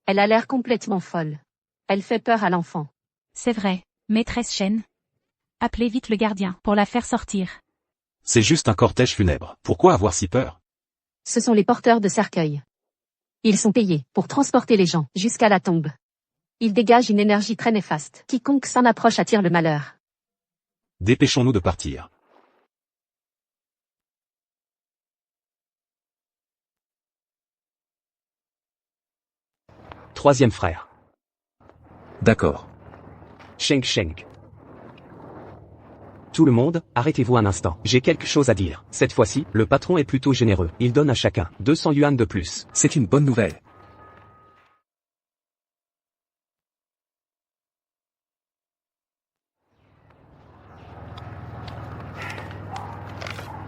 Elle a l'air complètement folle. Elle fait peur à l'enfant. C'est vrai, maîtresse Chen. Appelez vite le gardien pour la faire sortir. C'est juste un cortège funèbre. Pourquoi avoir si peur? Ce sont les porteurs de cercueils. Ils sont payés pour transporter les gens jusqu'à la tombe. Ils dégagent une énergie très néfaste. Quiconque s'en approche attire le malheur. Dépêchons-nous de partir. Troisième frère. D'accord. Sheng. Tout le monde, arrêtez-vous un instant. J'ai quelque chose à dire. Cette fois-ci, le patron est plutôt généreux. Il donne à chacun 200 yuan de plus. C'est une bonne nouvelle.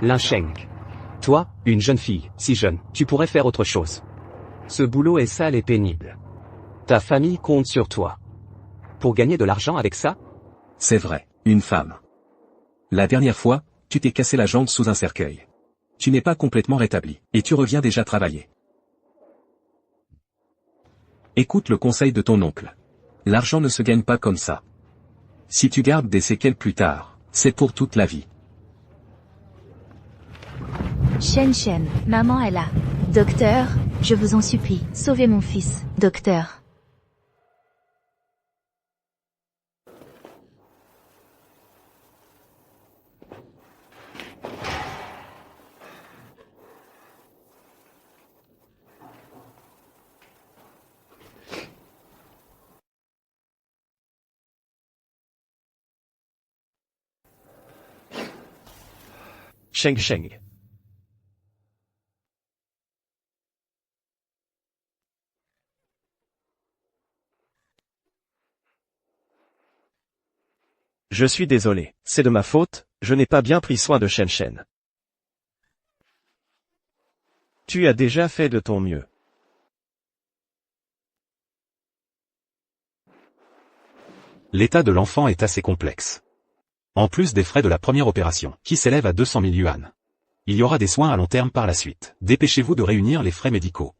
Lin Sheng. Toi, une jeune fille, si jeune, tu pourrais faire autre chose. Ce boulot est sale et pénible. Ta famille compte sur toi. Pour gagner de l'argent avec ça? C'est vrai, une femme. La dernière fois, tu t'es cassé la jambe sous un cercueil. Tu n'es pas complètement rétabli, et tu reviens déjà travailler. Écoute le conseil de ton oncle. L'argent ne se gagne pas comme ça. Si tu gardes des séquelles plus tard, c'est pour toute la vie. Shen, maman est là. Docteur, je vous en supplie, sauvez mon fils, docteur. Sheng. Je suis désolé, c'est de ma faute, je n'ai pas bien pris soin de Shen. Tu as déjà fait de ton mieux. L'état de l'enfant est assez complexe. En plus des frais de la première opération, qui s'élèvent à 200 000 yuan. Il y aura des soins à long terme par la suite. Dépêchez-vous de réunir les frais médicaux.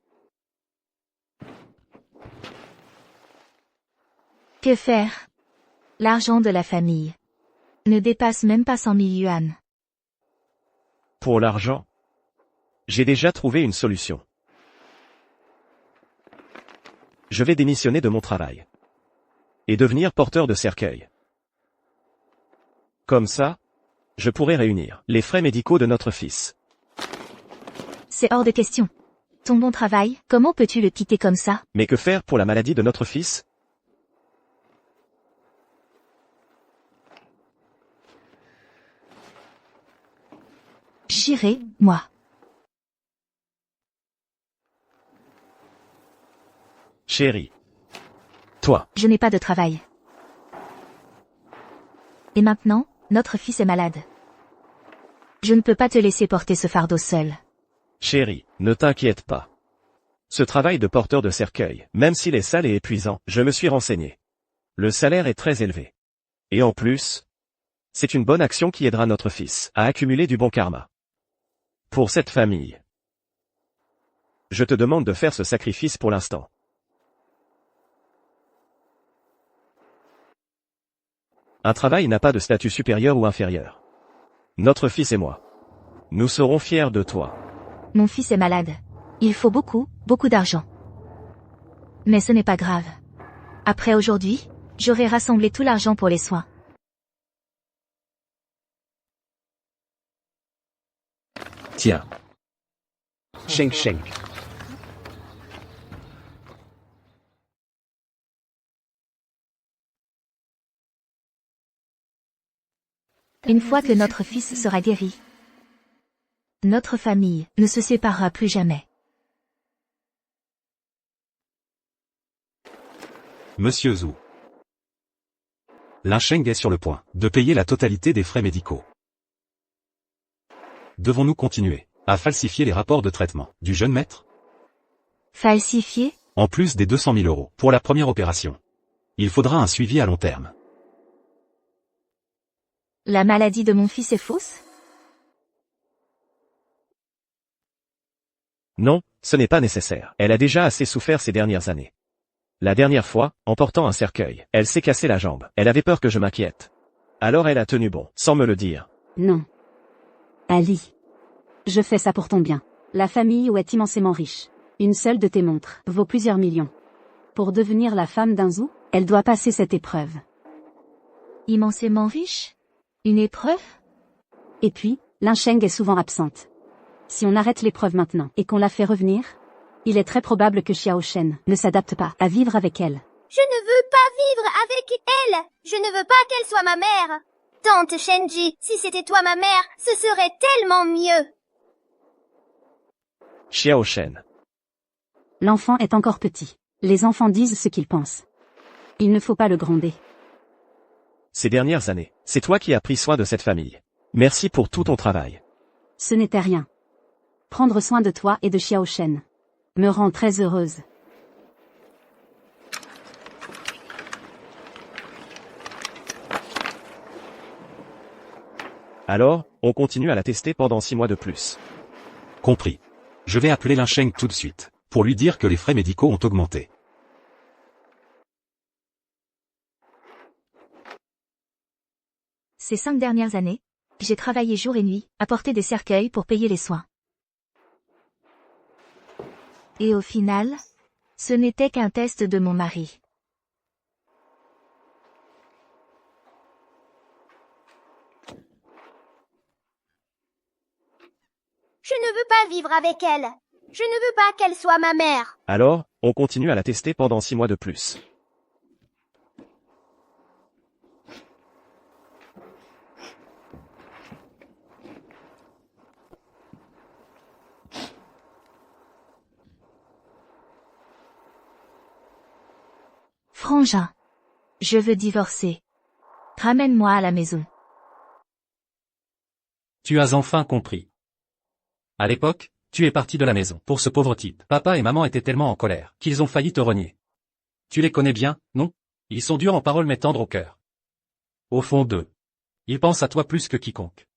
Que faire? L'argent de la famille ne dépasse même pas 100 000 yuan. Pour l'argent, j'ai déjà trouvé une solution. Je vais démissionner de mon travail. Et devenir porteur de cercueil. Comme ça, je pourrai réunir les frais médicaux de notre fils. C'est hors de question. Ton bon travail, comment peux-tu le quitter comme ça? Mais que faire pour la maladie de notre fils? J'irai, moi. Chérie. Toi. Je n'ai pas de travail. Et maintenant, notre fils est malade. Je ne peux pas te laisser porter ce fardeau seul. Chérie, ne t'inquiète pas. Ce travail de porteur de cercueil, même s'il est sale et épuisant, je me suis renseigné. Le salaire est très élevé. Et en plus, c'est une bonne action qui aidera notre fils à accumuler du bon karma. Pour cette famille, je te demande de faire ce sacrifice pour l'instant. Un travail n'a pas de statut supérieur ou inférieur. Notre fils et moi, nous serons fiers de toi. Mon fils est malade. Il faut beaucoup d'argent. Mais ce n'est pas grave. Après aujourd'hui, j'aurai rassemblé tout l'argent pour les soins. Tiens. Sheng. Une fois que notre fils sera guéri, notre famille ne se séparera plus jamais. Monsieur Zhu. Lin Sheng est sur le point de payer la totalité des frais médicaux. Devons-nous continuer à falsifier les rapports de traitement du jeune maître? Falsifié? En plus des 200 000 € pour la première opération. Il faudra un suivi à long terme. La maladie de mon fils est fausse? Non, ce n'est pas nécessaire. Elle a déjà assez souffert ces dernières années. La dernière fois, en portant un cercueil, elle s'est cassé la jambe. Elle avait peur que je m'inquiète. Alors elle a tenu bon, sans me le dire. Non. Ali. Je fais ça pour ton bien. La famille Wu est immensément riche. Une seule de tes montres vaut plusieurs millions. Pour devenir la femme d'un Zhou, elle doit passer cette épreuve. Immensément riche? Une épreuve? Et puis, Lin Sheng est souvent absente. Si on arrête l'épreuve maintenant et qu'on la fait revenir, il est très probable que Xiao Shen ne s'adapte pas à vivre avec elle. Je ne veux pas vivre avec elle. Je ne veux pas qu'elle soit ma mère. Tante Shenji, si c'était toi ma mère, ce serait tellement mieux. Xiao Shen. L'enfant est encore petit. Les enfants disent ce qu'ils pensent. Il ne faut pas le gronder. Ces dernières années, c'est toi qui as pris soin de cette famille. Merci pour tout ton travail. Ce n'était rien. Prendre soin de toi et de Xiao Shen me rend très heureuse. Alors, on continue à la tester pendant 6 mois de plus. Compris. Je vais appeler Lin Sheng tout de suite, pour lui dire que les frais médicaux ont augmenté. Ces 5 dernières années, j'ai travaillé jour et nuit, à porter des cercueils pour payer les soins. Et au final, ce n'était qu'un test de mon mari. Je ne veux pas vivre avec elle. Je ne veux pas qu'elle soit ma mère. Alors, on continue à la tester pendant 6 mois de plus. Frangin. Je veux divorcer. Ramène-moi à la maison. Tu as enfin compris. À l'époque, tu es parti de la maison pour ce pauvre type. Papa et maman étaient tellement en colère qu'ils ont failli te renier. Tu les connais bien, non? Ils sont durs en parole mais tendres au cœur. Au fond d'eux, ils pensent à toi plus que quiconque.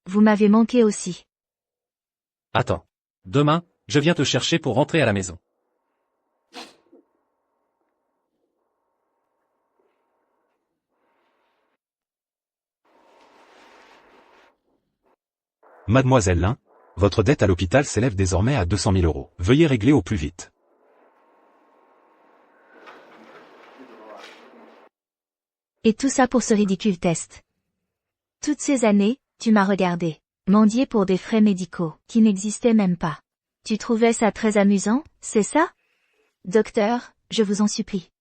Vous m'avez manqué aussi. Attends. Demain, je viens te chercher pour rentrer à la maison. Mademoiselle Lin, votre dette à l'hôpital s'élève désormais à 200 000 €. Veuillez régler au plus vite. Et tout ça pour ce ridicule test. Toutes ces années, tu m'as regardé, mendier pour des frais médicaux, qui n'existaient même pas. Tu trouvais ça très amusant, c'est ça? Docteur, je vous en supplie.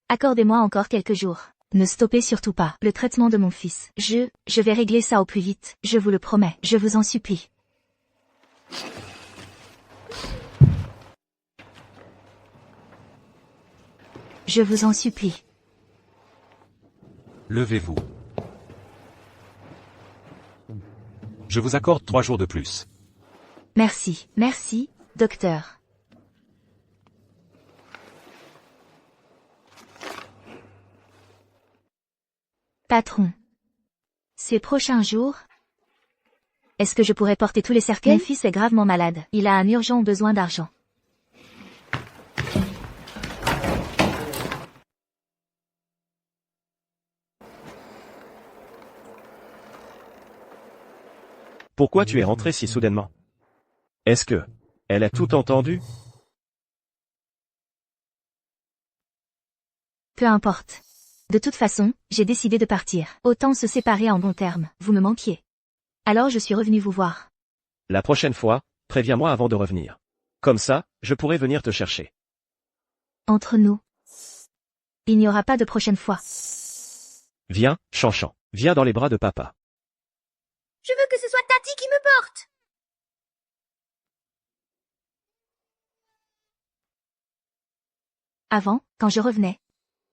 Accordez-moi encore quelques jours. Ne stoppez surtout pas le traitement de mon fils. Je vais régler ça au plus vite, je vous le promets, je vous en supplie. Je vous en supplie. Levez-vous. Je vous accorde 3 jours de plus. Merci, docteur. Patron. Ces prochains jours, est-ce que je pourrais porter tous les cercueils? Mon fils est gravement malade. Il a un urgent besoin d'argent. Pourquoi tu es rentré si soudainement? Est-ce que elle a tout entendu? Peu importe. De toute façon, j'ai décidé de partir. Autant se séparer en bons termes. Vous me manquiez. Alors je suis revenu vous voir. La prochaine fois, préviens-moi avant de revenir. Comme ça, je pourrai venir te chercher. Entre nous. Il n'y aura pas de prochaine fois. Viens, Chanchan. Viens dans les bras de papa. Je veux que ce soit Tati qui me porte. Avant, quand je revenais,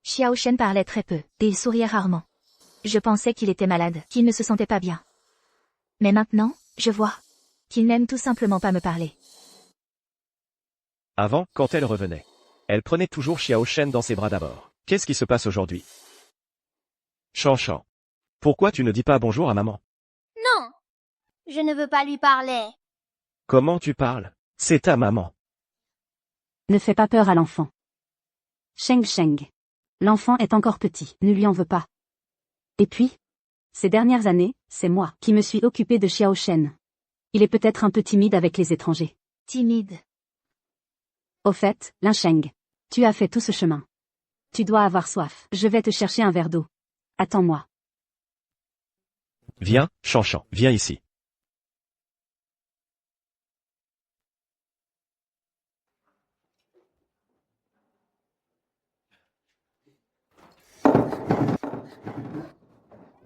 Xiao Shen parlait très peu, et il souriait rarement. Je pensais qu'il était malade, qu'il ne se sentait pas bien. Mais maintenant, je vois qu'il n'aime tout simplement pas me parler. Avant, quand elle revenait, elle prenait toujours Xiao Shen dans ses bras d'abord. Qu'est-ce qui se passe aujourd'hui? Chanchan. Pourquoi tu ne dis pas bonjour à maman? Non. Je ne veux pas lui parler. Comment tu parles? C'est ta maman. Ne fais pas peur à l'enfant. Sheng. L'enfant est encore petit, ne lui en veux pas. Et puis, ces dernières années, c'est moi qui me suis occupé de Xiao Shen. Il est peut-être un peu timide avec les étrangers. Timide. Au fait, Lin Sheng, tu as fait tout ce chemin. Tu dois avoir soif. Je vais te chercher un verre d'eau. Attends-moi. Viens, Shanshan, viens ici.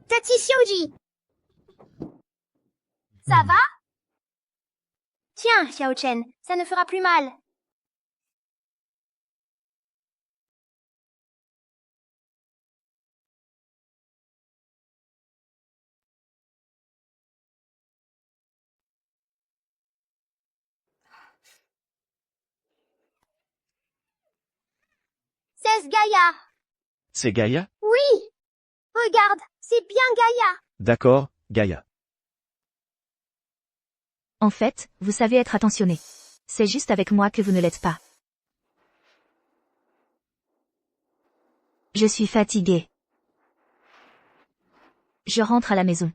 Tati Xiaoji. Ça va? Tiens, Xiao Chen, ça ne fera plus mal. C'est Gaïa. C'est Gaïa? Oui. Regarde, c'est bien Gaïa. D'accord, Gaïa. En fait, vous savez être attentionné. C'est juste avec moi que vous ne l'êtes pas. Je suis fatiguée. Je rentre à la maison.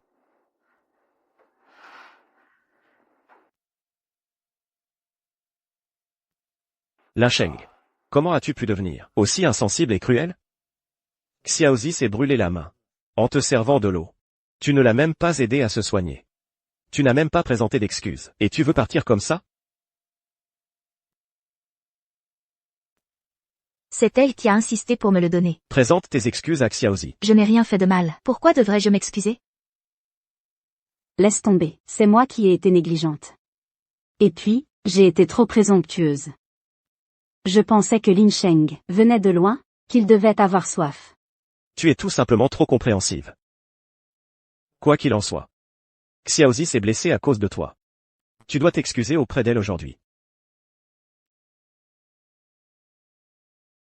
Lin Sheng. Comment as-tu pu devenir aussi insensible et cruel? Xiaozi s'est brûlé la main. En te servant de l'eau. Tu ne l'as même pas aidé à se soigner. Tu n'as même pas présenté d'excuses. Et tu veux partir comme ça? C'est elle qui a insisté pour me le donner. Présente tes excuses à Xiaozi. Je n'ai rien fait de mal. Pourquoi devrais-je m'excuser? Laisse tomber, c'est moi qui ai été négligente. Et puis, j'ai été trop présomptueuse. Je pensais que Lin Sheng venait de loin, qu'il devait avoir soif. Tu es tout simplement trop compréhensive. Quoi qu'il en soit. Xiaozi s'est blessée à cause de toi. Tu dois t'excuser auprès d'elle aujourd'hui.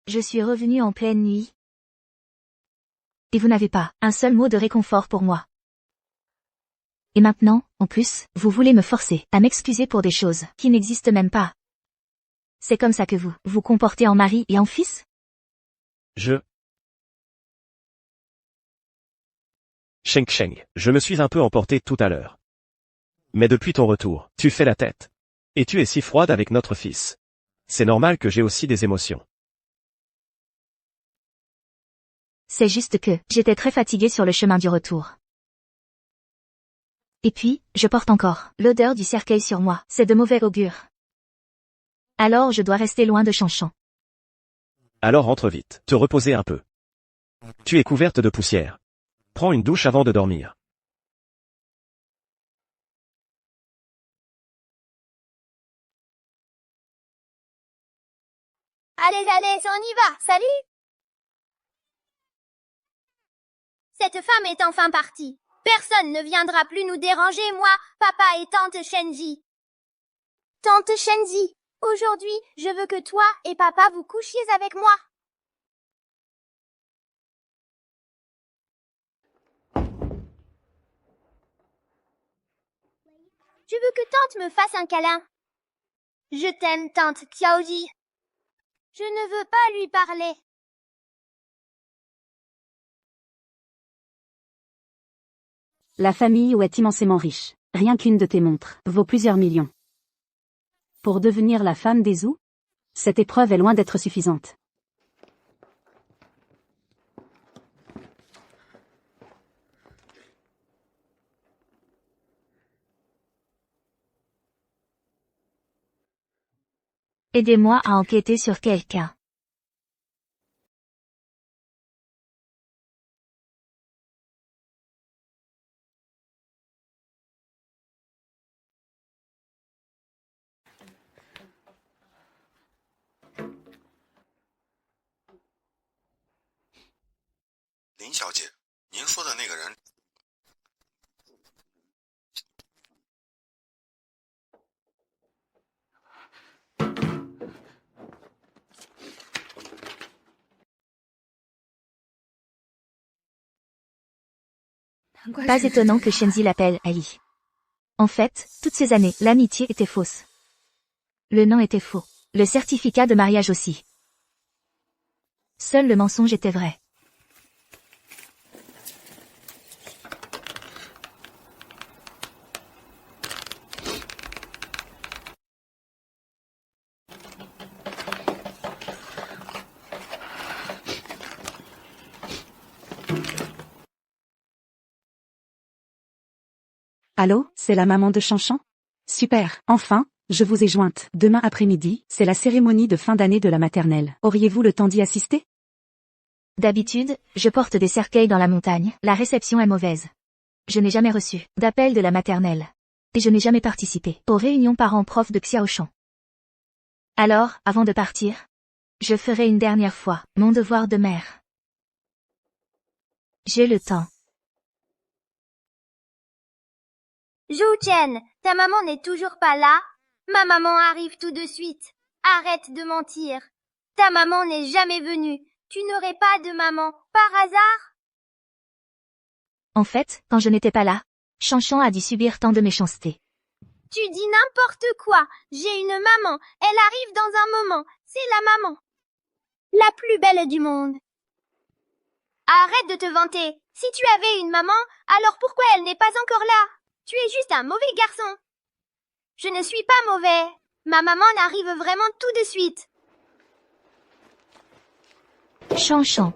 Je suis revenue en pleine nuit. Et vous n'avez pas un seul mot de réconfort pour moi. Et maintenant, en plus, vous voulez me forcer à m'excuser pour des choses qui n'existent même pas. C'est comme ça que vous vous comportez en mari et en fils? Sheng, je me suis un peu emporté tout à l'heure. Mais depuis ton retour, tu fais la tête. Et tu es si froide avec notre fils. C'est normal que j'ai aussi des émotions. C'est juste que j'étais très fatiguée sur le chemin du retour. Et puis, je porte encore l'odeur du cercueil sur moi. C'est de mauvais augure. Alors je dois rester loin de Shanshan. Alors rentre vite, te reposer un peu. Tu es couverte de poussière. Prends une douche avant de dormir. Allez, on y va, salut. Cette femme est enfin partie. Personne ne viendra plus nous déranger, moi, papa et tante Shenji. Tante Shenji, aujourd'hui, je veux que toi et papa vous couchiez avec moi. Je veux que tante me fasse un câlin. Je t'aime, tante Xiaoji. Je ne veux pas lui parler. La famille Wu est immensément riche. Rien qu'une de tes montres vaut plusieurs millions. Pour devenir la femme des Zhou, cette épreuve est loin d'être suffisante. Aidez-moi à enquêter sur quelqu'un. Lin 小姐，您说的那个人。Pas étonnant que Shenzi l'appelle Ali. En fait, toutes ces années, l'amitié était fausse. Le nom était faux. Le certificat de mariage aussi. Seul le mensonge était vrai. Allô, c'est la maman de Chanchan? Super, enfin, je vous ai jointe. Demain après-midi, c'est la cérémonie de fin d'année de la maternelle. Auriez-vous le temps d'y assister? D'habitude, je porte des cercueils dans la montagne. La réception est mauvaise. Je n'ai jamais reçu d'appel de la maternelle. Et je n'ai jamais participé aux réunions parents-prof de Xiaoshan. Alors, avant de partir, je ferai une dernière fois mon devoir de mère. J'ai le temps. Zhou Chen, ta maman n'est toujours pas là? Ma maman arrive tout de suite. Arrête de mentir. Ta maman n'est jamais venue. Tu n'aurais pas de maman, par hasard? En fait, quand je n'étais pas là, Chanchan a dû subir tant de méchanceté. Tu dis n'importe quoi. J'ai une maman. Elle arrive dans un moment. C'est la maman. La plus belle du monde. Arrête de te vanter. Si tu avais une maman, alors pourquoi elle n'est pas encore là? Tu es juste un mauvais garçon. Je ne suis pas mauvais. Ma maman arrive vraiment tout de suite. Chanchan.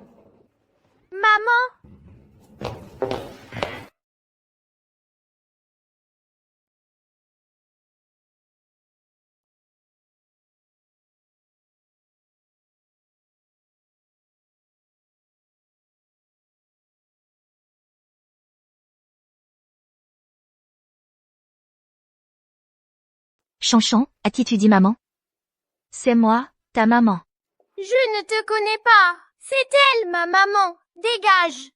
Maman? Chanchan, à qui tu dis maman? C'est moi, ta maman. Je ne te connais pas. C'est elle, ma maman. Dégage.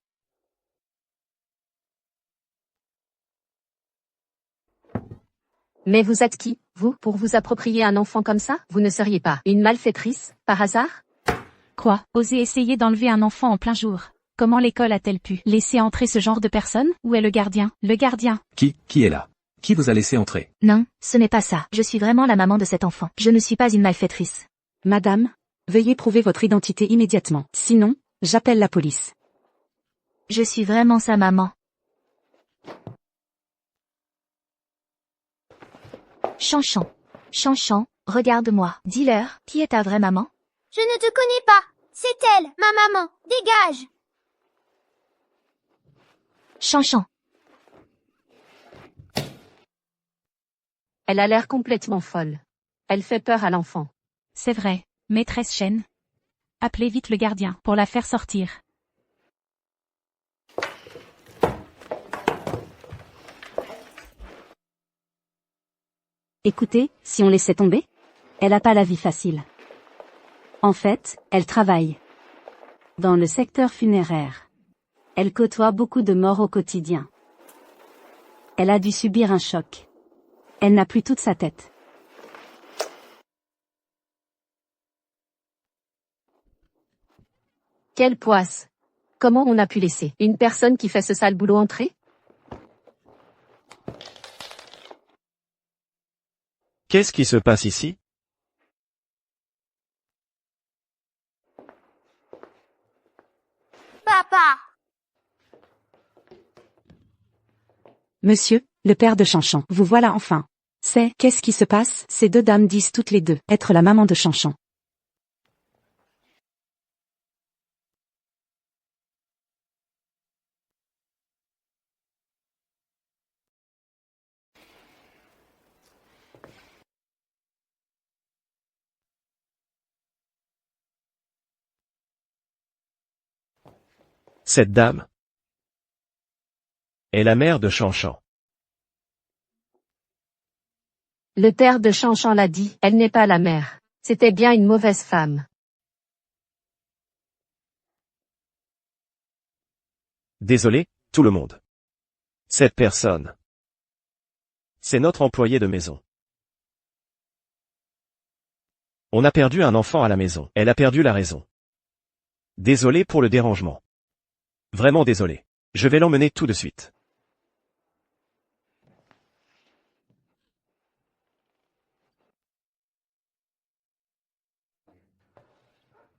Mais vous êtes qui, vous, pour vous approprier un enfant comme ça? Vous ne seriez pas une malfaitrice, par hasard? Quoi? Oser essayer d'enlever un enfant en plein jour? Comment l'école a-t-elle pu laisser entrer ce genre de personne? Où est le gardien? Le gardien. Qui est là? Qui vous a laissé entrer? Non, ce n'est pas ça. Je suis vraiment la maman de cet enfant. Je ne suis pas une malfaitrice. Madame, veuillez prouver votre identité immédiatement. Sinon, j'appelle la police. Je suis vraiment sa maman. Chanchan. Chanchan, regarde-moi. Dis-leur, qui est ta vraie maman? Je ne te connais pas. C'est elle, ma maman. Dégage. Chanchan. Elle a l'air complètement folle. Elle fait peur à l'enfant. C'est vrai, maîtresse Chen. Appelez vite le gardien pour la faire sortir. Écoutez, si on laissait tomber? Elle n'a pas la vie facile. En fait, elle travaille dans le secteur funéraire. Elle côtoie beaucoup de morts au quotidien. Elle a dû subir un choc. Elle n'a plus toute sa tête. Quelle poisse! Comment on a pu laisser une personne qui fait ce sale boulot entrer? Qu'est-ce qui se passe ici? Papa! Monsieur, le père de Chanchan, vous voilà enfin. Qu'est-ce qui se passe? Ces deux dames disent toutes les deux être la maman de Chanchan. Cette dame est la mère de Chanchan. Le père de Chanchan l'a dit, elle n'est pas la mère. C'était bien une mauvaise femme. Désolé, tout le monde. Cette personne, c'est notre employé de maison. On a perdu un enfant à la maison. Elle a perdu la raison. Désolé pour le dérangement. Vraiment désolé. Je vais l'emmener tout de suite.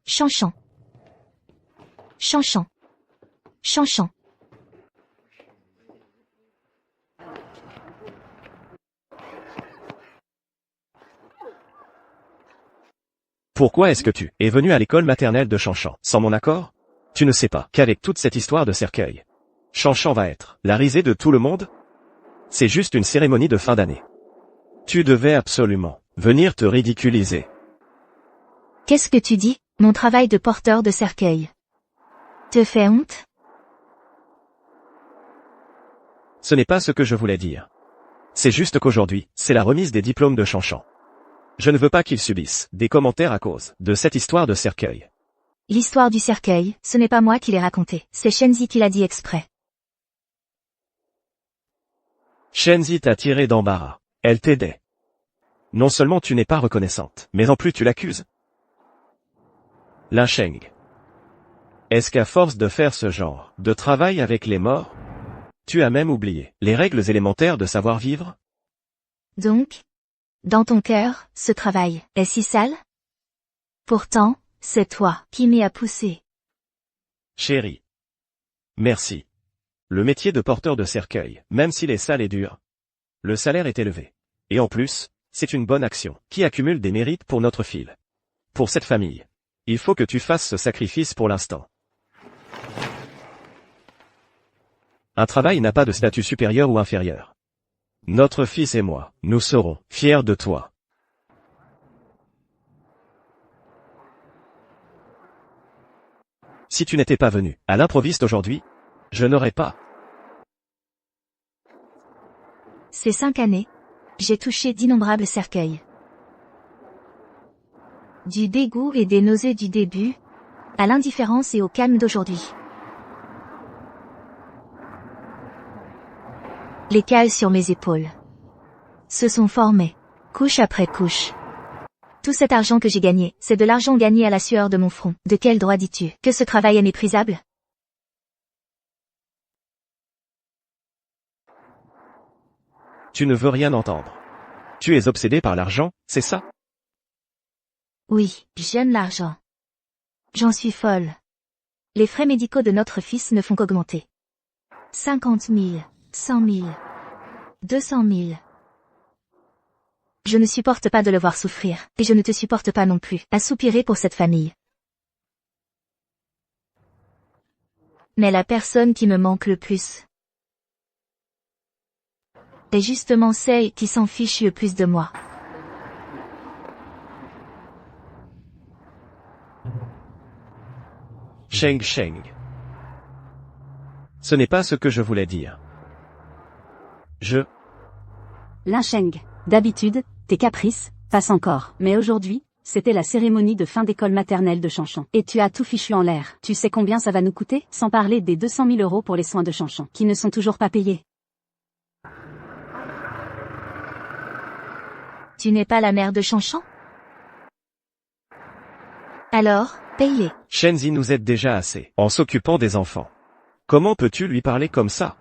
Chanchan. Chanchan. Chanchan. Pourquoi est-ce que tu es venu à l'école maternelle de Chanchan sans mon accord? Tu ne sais pas qu'avec toute cette histoire de cercueil, Chanchan va être la risée de tout le monde? C'est juste une cérémonie de fin d'année. Tu devais absolument venir te ridiculiser. Qu'est-ce que tu dis? Mon travail de porteur de cercueil te fait honte? Ce n'est pas ce que je voulais dire. C'est juste qu'aujourd'hui, c'est la remise des diplômes de Chanchan. Je ne veux pas qu'ils subissent des commentaires à cause de cette histoire de cercueil. L'histoire du cercueil, ce n'est pas moi qui l'ai racontée, c'est Shenzi qui l'a dit exprès. Shenzi t'a tiré d'embarras. Elle t'aidait. Non seulement tu n'es pas reconnaissante, mais en plus tu l'accuses. Lin Sheng. Est-ce qu'à force de faire ce genre de travail avec les morts, tu as même oublié les règles élémentaires de savoir-vivre? Donc, dans ton cœur, ce travail est si sale? Pourtant, c'est toi qui m'y as poussé. Chérie. Merci. Le métier de porteur de cercueil, même s'il est sale et dur, le salaire est élevé. Et en plus, c'est une bonne action qui accumule des mérites pour notre fille. Pour cette famille, il faut que tu fasses ce sacrifice pour l'instant. Un travail n'a pas de statut supérieur ou inférieur. Notre fils et moi, nous serons fiers de toi. Si tu n'étais pas venu à l'improviste aujourd'hui, je n'aurais pas. Ces 5 années, j'ai touché d'innombrables cercueils. Du dégoût et des nausées du début, à l'indifférence et au calme d'aujourd'hui. Les cales sur mes épaules se sont formées, couche après couche. Tout cet argent que j'ai gagné, c'est de l'argent gagné à la sueur de mon front. De quel droit dis-tu que ce travail est méprisable? Tu ne veux rien entendre. Tu es obsédé par l'argent, c'est ça? Oui, j'aime l'argent. J'en suis folle. Les frais médicaux de notre fils ne font qu'augmenter. 50 000, 100 000, 200 000. Je ne supporte pas de le voir souffrir, et je ne te supporte pas non plus, à soupirer pour cette famille. Mais la personne qui me manque le plus est justement celle qui s'en fiche le plus de moi. Sheng Sheng. Ce n'est pas ce que je voulais dire. Lin Sheng. D'habitude, tes caprices passent encore. Mais aujourd'hui, c'était la cérémonie de fin d'école maternelle de Chanchan. Et tu as tout fichu en l'air. Tu sais combien ça va nous coûter? Sans parler des 200 000 € pour les soins de Chanchan, qui ne sont toujours pas payés. Tu n'es pas la mère de Chanchan? Alors, payez. Shenzi nous aide déjà assez en s'occupant des enfants. Comment peux-tu lui parler comme ça?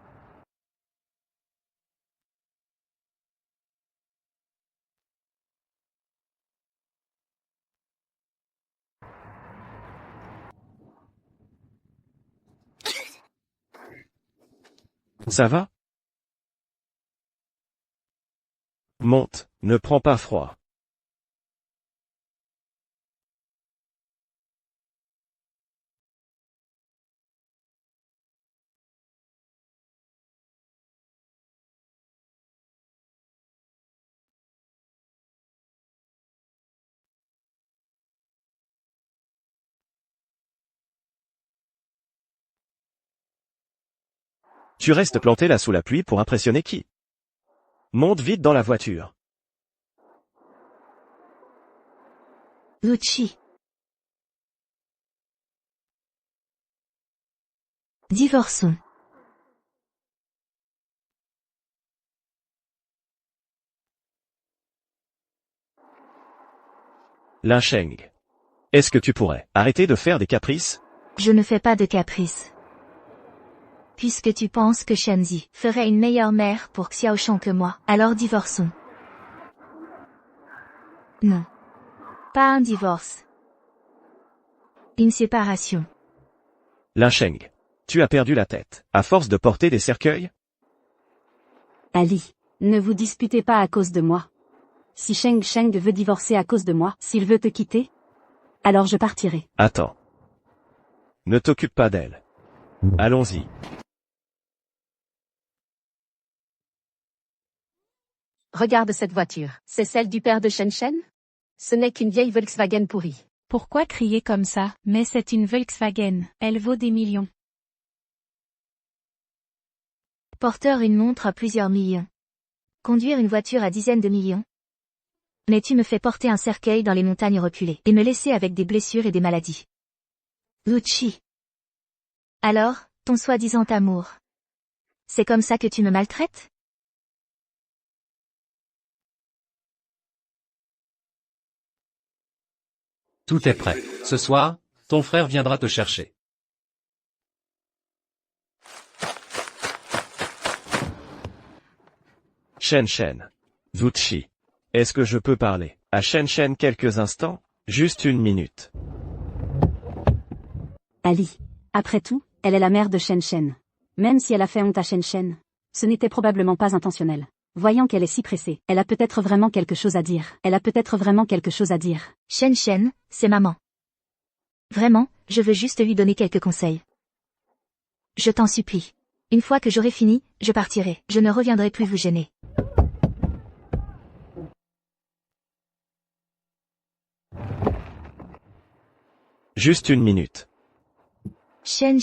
Ça va? Monte, ne prends pas froid. Tu restes planté là sous la pluie pour impressionner qui? Monte vite dans la voiture. Lucci. Divorçons. Lin Sheng. Est-ce que tu pourrais arrêter de faire des caprices? Je ne fais pas de caprices. Puisque tu penses que Shenzi ferait une meilleure mère pour Xiaoshan que moi, alors divorçons. Non. Pas un divorce. Une séparation. Linsheng. Tu as perdu la tête, à force de porter des cercueils? Ali, ne vous disputez pas à cause de moi. Si Sheng veut divorcer à cause de moi, s'il veut te quitter, alors je partirai. Attends. Ne t'occupe pas d'elle. Allons-y. Regarde cette voiture. C'est celle du père de Shen? Ce n'est qu'une vieille Volkswagen pourrie. Pourquoi crier comme ça? Mais c'est une Volkswagen, elle vaut des millions. Porteur une montre à plusieurs millions. Conduire une voiture à dizaines de millions. Mais tu me fais porter un cercueil dans les montagnes reculées et me laisser avec des blessures et des maladies. Lucci. Alors, ton soi-disant amour. C'est comme ça que tu me maltraites? Tout est prêt. Ce soir, ton frère viendra te chercher. Shen. Zuchi. Est-ce que je peux parler à Shen quelques instants? Juste une minute. Ali. Après tout, elle est la mère de Shen. Même si elle a fait honte à Shen, ce n'était probablement pas intentionnel. Voyant qu'elle est si pressée, elle a peut-être vraiment quelque chose à dire. Shen, c'est maman. Vraiment, je veux juste lui donner quelques conseils. Je t'en supplie. Une fois que j'aurai fini, je partirai. Je ne reviendrai plus vous gêner. Juste une minute. Shen.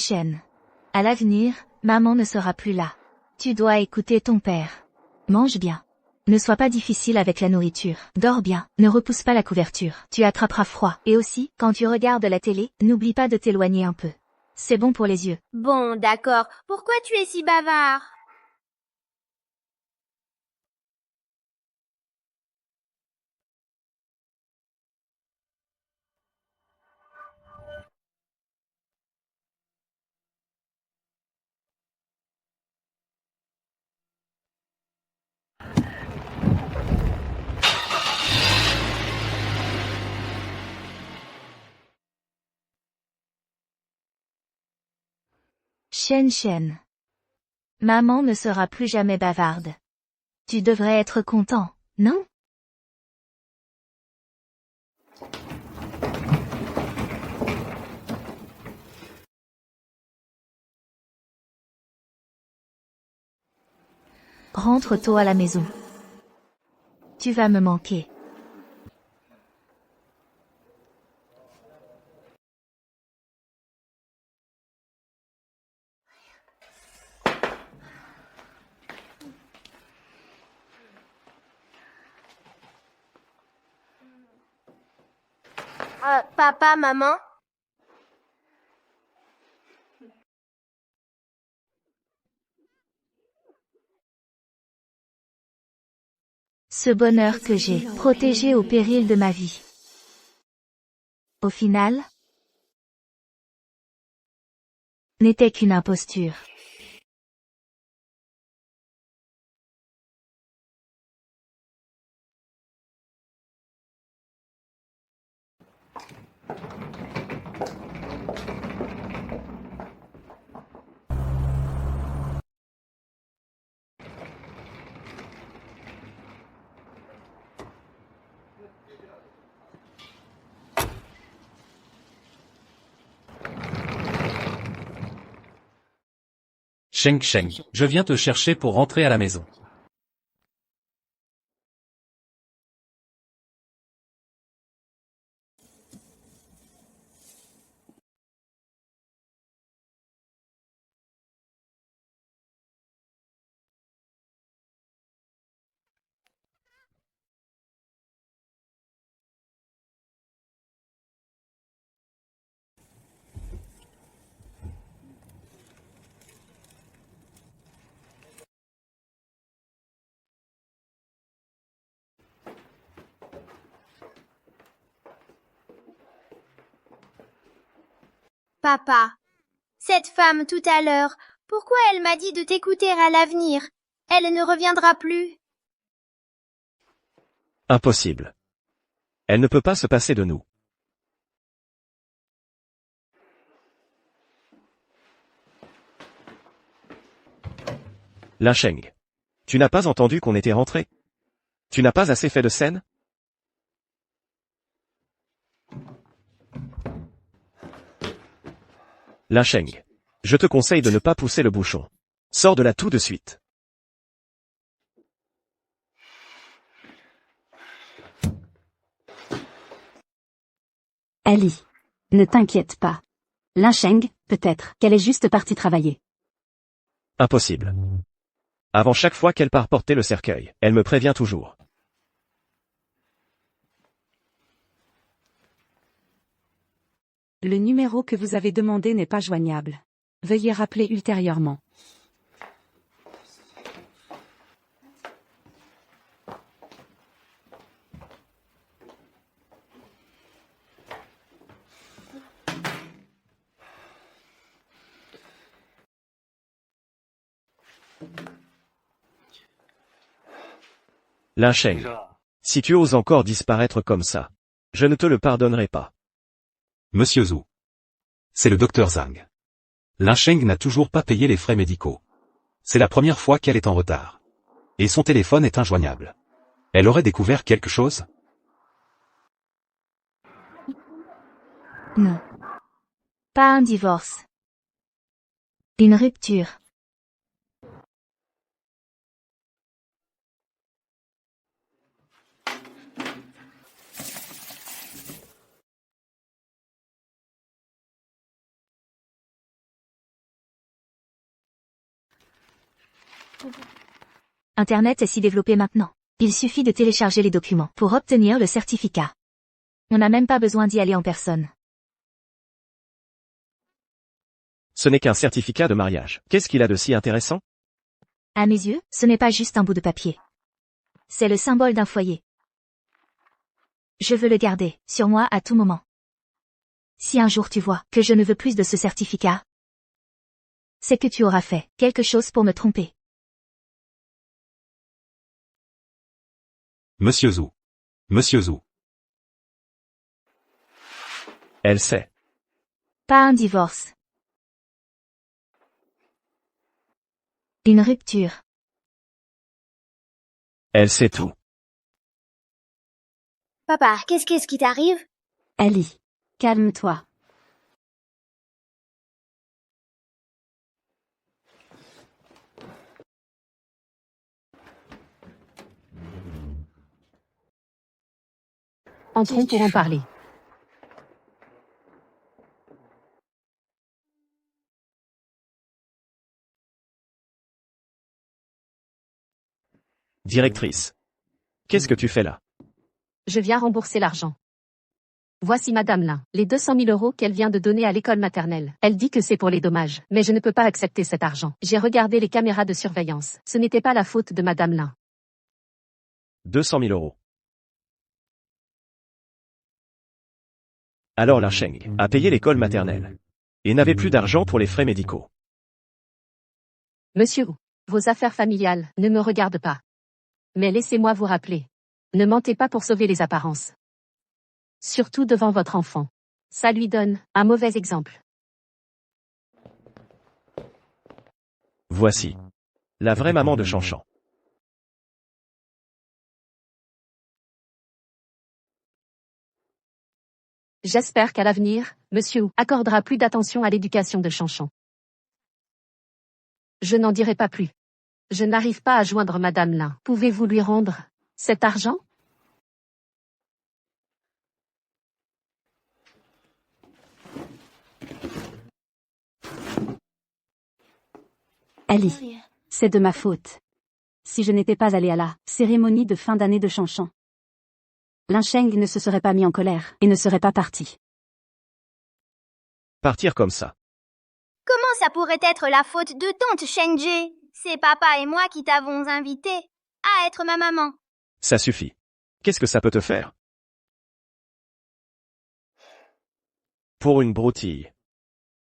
À l'avenir, maman ne sera plus là. Tu dois écouter ton père. Mange bien. Ne sois pas difficile avec la nourriture. Dors bien. Ne repousse pas la couverture. Tu attraperas froid. Et aussi, quand tu regardes la télé, n'oublie pas de t'éloigner un peu. C'est bon pour les yeux. Bon, d'accord. Pourquoi tu es si bavard? Shen. Maman ne sera plus jamais bavarde. Tu devrais être content, non? Rentre tôt à la maison. Tu vas me manquer. Papa, maman? Ce bonheur que j'ai protégé au péril de ma vie. Au final, n'était qu'une imposture. Sheng, je viens te chercher pour rentrer à la maison. Papa, cette femme tout à l'heure, pourquoi elle m'a dit de t'écouter à l'avenir? Elle ne reviendra plus. Impossible. Elle ne peut pas se passer de nous. Lin Sheng. Tu n'as pas entendu qu'on était rentré? Tu n'as pas assez fait de scène? Lin Sheng. Je te conseille de ne pas pousser le bouchon. Sors de là tout de suite. Ali. Ne t'inquiète pas. Lin Sheng, peut-être qu'elle est juste partie travailler. Impossible. Avant chaque fois qu'elle part porter le cercueil, elle me prévient toujours. Le numéro que vous avez demandé n'est pas joignable. Veuillez rappeler ultérieurement. Lin Sheng. Si tu oses encore disparaître comme ça, je ne te le pardonnerai pas. Monsieur Zhu. C'est le docteur Zhang. Lin Sheng n'a toujours pas payé les frais médicaux. C'est la première fois qu'elle est en retard. Et son téléphone est injoignable. Elle aurait découvert quelque chose? Non. Pas un divorce. Une rupture. Internet est si développé maintenant. Il suffit de télécharger les documents pour obtenir le certificat. On n'a même pas besoin d'y aller en personne. Ce n'est qu'un certificat de mariage. Qu'est-ce qu'il a de si intéressant? À mes yeux, ce n'est pas juste un bout de papier. C'est le symbole d'un foyer. Je veux le garder, sur moi à tout moment. Si un jour tu vois que je ne veux plus de ce certificat, c'est que tu auras fait quelque chose pour me tromper. Monsieur Zhu. Monsieur Zhu. Elle sait. Pas un divorce. Une rupture. Elle sait tout. Papa, qu'est-ce qui t'arrive? Ali. Calme-toi. Entrons pour en parler. Directrice. Qu'est-ce que tu fais là? Je viens rembourser l'argent. Voici Madame Lin, les 200 000 € qu'elle vient de donner à l'école maternelle. Elle dit que c'est pour les dommages, mais je ne peux pas accepter cet argent. J'ai regardé les caméras de surveillance. Ce n'était pas la faute de Madame Lin. 200 000 €. Alors Lin Sheng a payé l'école maternelle. Et n'avait plus d'argent pour les frais médicaux. Monsieur, vos affaires familiales ne me regardent pas. Mais laissez-moi vous rappeler. Ne mentez pas pour sauver les apparences. Surtout devant votre enfant. Ça lui donne un mauvais exemple. Voici. La vraie maman de Chanchan. J'espère qu'à l'avenir, Monsieur accordera plus d'attention à l'éducation de Chanchan. Je n'en dirai pas plus. Je n'arrive pas à joindre Madame Lin. Pouvez-vous lui rendre cet argent? Ali. C'est de ma faute. Si je n'étais pas allée à la cérémonie de fin d'année de Chanchan, Lin Sheng ne se serait pas mis en colère et ne serait pas parti. Partir comme ça. Comment ça pourrait être la faute de tante Shenji? C'est papa et moi qui t'avons invité à être ma maman. Ça suffit. Qu'est-ce que ça peut te faire? Pour une broutille.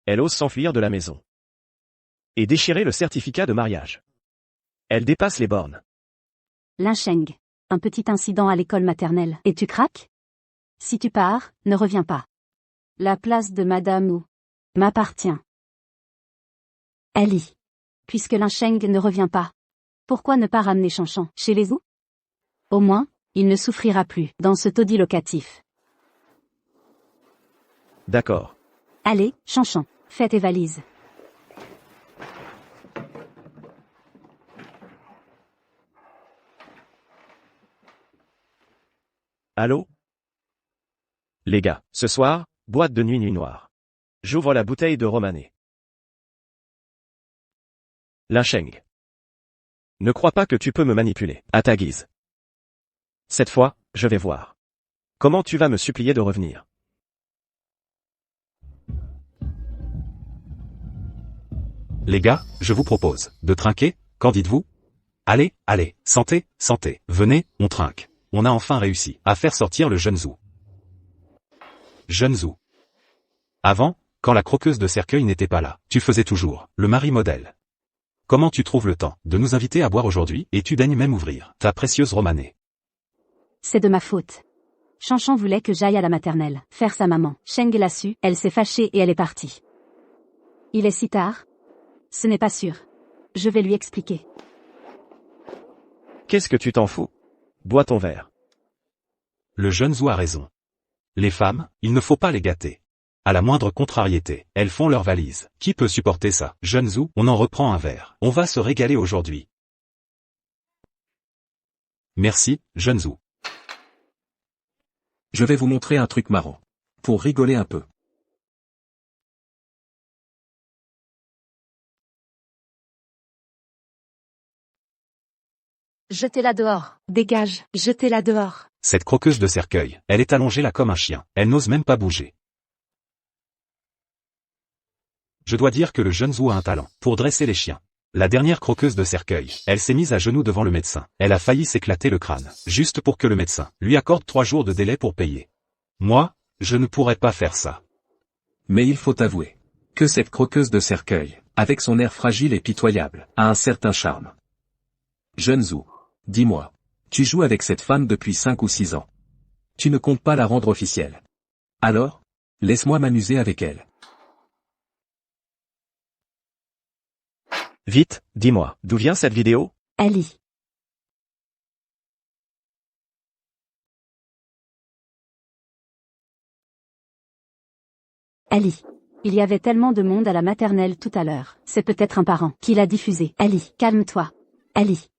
Elle ose s'enfuir de la maison. Et déchirer le certificat de mariage. Elle dépasse les bornes. Lin Sheng. Un petit incident à l'école maternelle. Et tu craques? Si tu pars, ne reviens pas. La place de Madame Wu m'appartient. Ali. Puisque Lin Sheng ne revient pas, Pourquoi ne pas ramener Chanchan chez les Zhou? Au moins, il ne souffrira plus dans ce taudis locatif. D'accord. Allez, Chanchan, fais tes valises. Allô? Les gars, ce soir, boîte de nuit noire. J'ouvre la bouteille de romané. Lincheng. Ne crois pas que tu peux me manipuler, à ta guise. Cette fois, je vais voir. Comment tu vas me supplier de revenir? Les gars, je vous propose de trinquer, qu'en dites-vous? Allez, allez, santé, santé, venez, on trinque. On a enfin réussi à faire sortir le jeune Zhou. Jeune Zhou. Avant, quand la croqueuse de cercueil n'était pas là, tu faisais toujours le mari modèle. Comment tu trouves le temps de nous inviter à boire aujourd'hui et tu daignes même ouvrir ta précieuse romanée? C'est de ma faute. Chanchan voulait que j'aille à la maternelle, faire sa maman. Sheng l'a su, elle s'est fâchée et elle est partie. Il est si tard? Ce n'est pas sûr. Je vais lui expliquer. Qu'est-ce que tu t'en fous? Bois ton verre. Le jeune Zhou a raison. Les femmes, il ne faut pas les gâter. À la moindre contrariété, elles font leurs valises. Qui peut supporter ça? Jeune Zhou, on en reprend un verre. On va se régaler aujourd'hui. Merci, jeune Zhou. Je vais vous montrer un truc marrant. Pour rigoler un peu. Jetez-la dehors. Dégage, jetez-la dehors. Cette croqueuse de cercueil, elle est allongée là comme un chien. Elle n'ose même pas bouger. Je dois dire que le jeune Zhou a un talent pour dresser les chiens. La dernière croqueuse de cercueil, elle s'est mise à genoux devant le médecin. Elle a failli s'éclater le crâne, juste pour que le médecin lui accorde 3 jours de délai pour payer. Moi, je ne pourrais pas faire ça. Mais il faut avouer que cette croqueuse de cercueil, avec son air fragile et pitoyable, a un certain charme. Jeune Zhou, dis-moi, tu joues avec cette femme depuis 5 ou 6 ans. Tu ne comptes pas la rendre officielle. Alors, laisse-moi m'amuser avec elle. Vite, dis-moi, d'où vient cette vidéo? Ali. Ali. Il y avait tellement de monde à la maternelle tout à l'heure. C'est peut-être un parent qui l'a diffusé. Ali, calme-toi. Ali.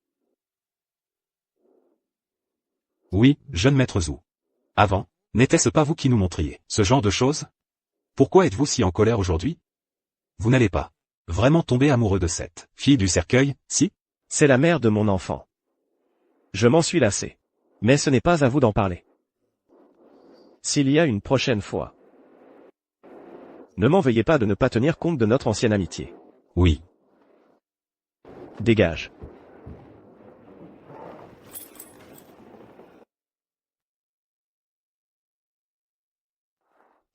Oui, jeune maître Zhou. Avant, n'était-ce pas vous qui nous montriez ce genre de choses? Pourquoi êtes-vous si en colère aujourd'hui? Vous n'allez pas vraiment tomber amoureux de cette fille du cercueil, si? C'est la mère de mon enfant. Je m'en suis lassé. Mais ce n'est pas à vous d'en parler. S'il y a une prochaine fois, ne m'en veuillez pas de ne pas tenir compte de notre ancienne amitié. Oui. Dégage.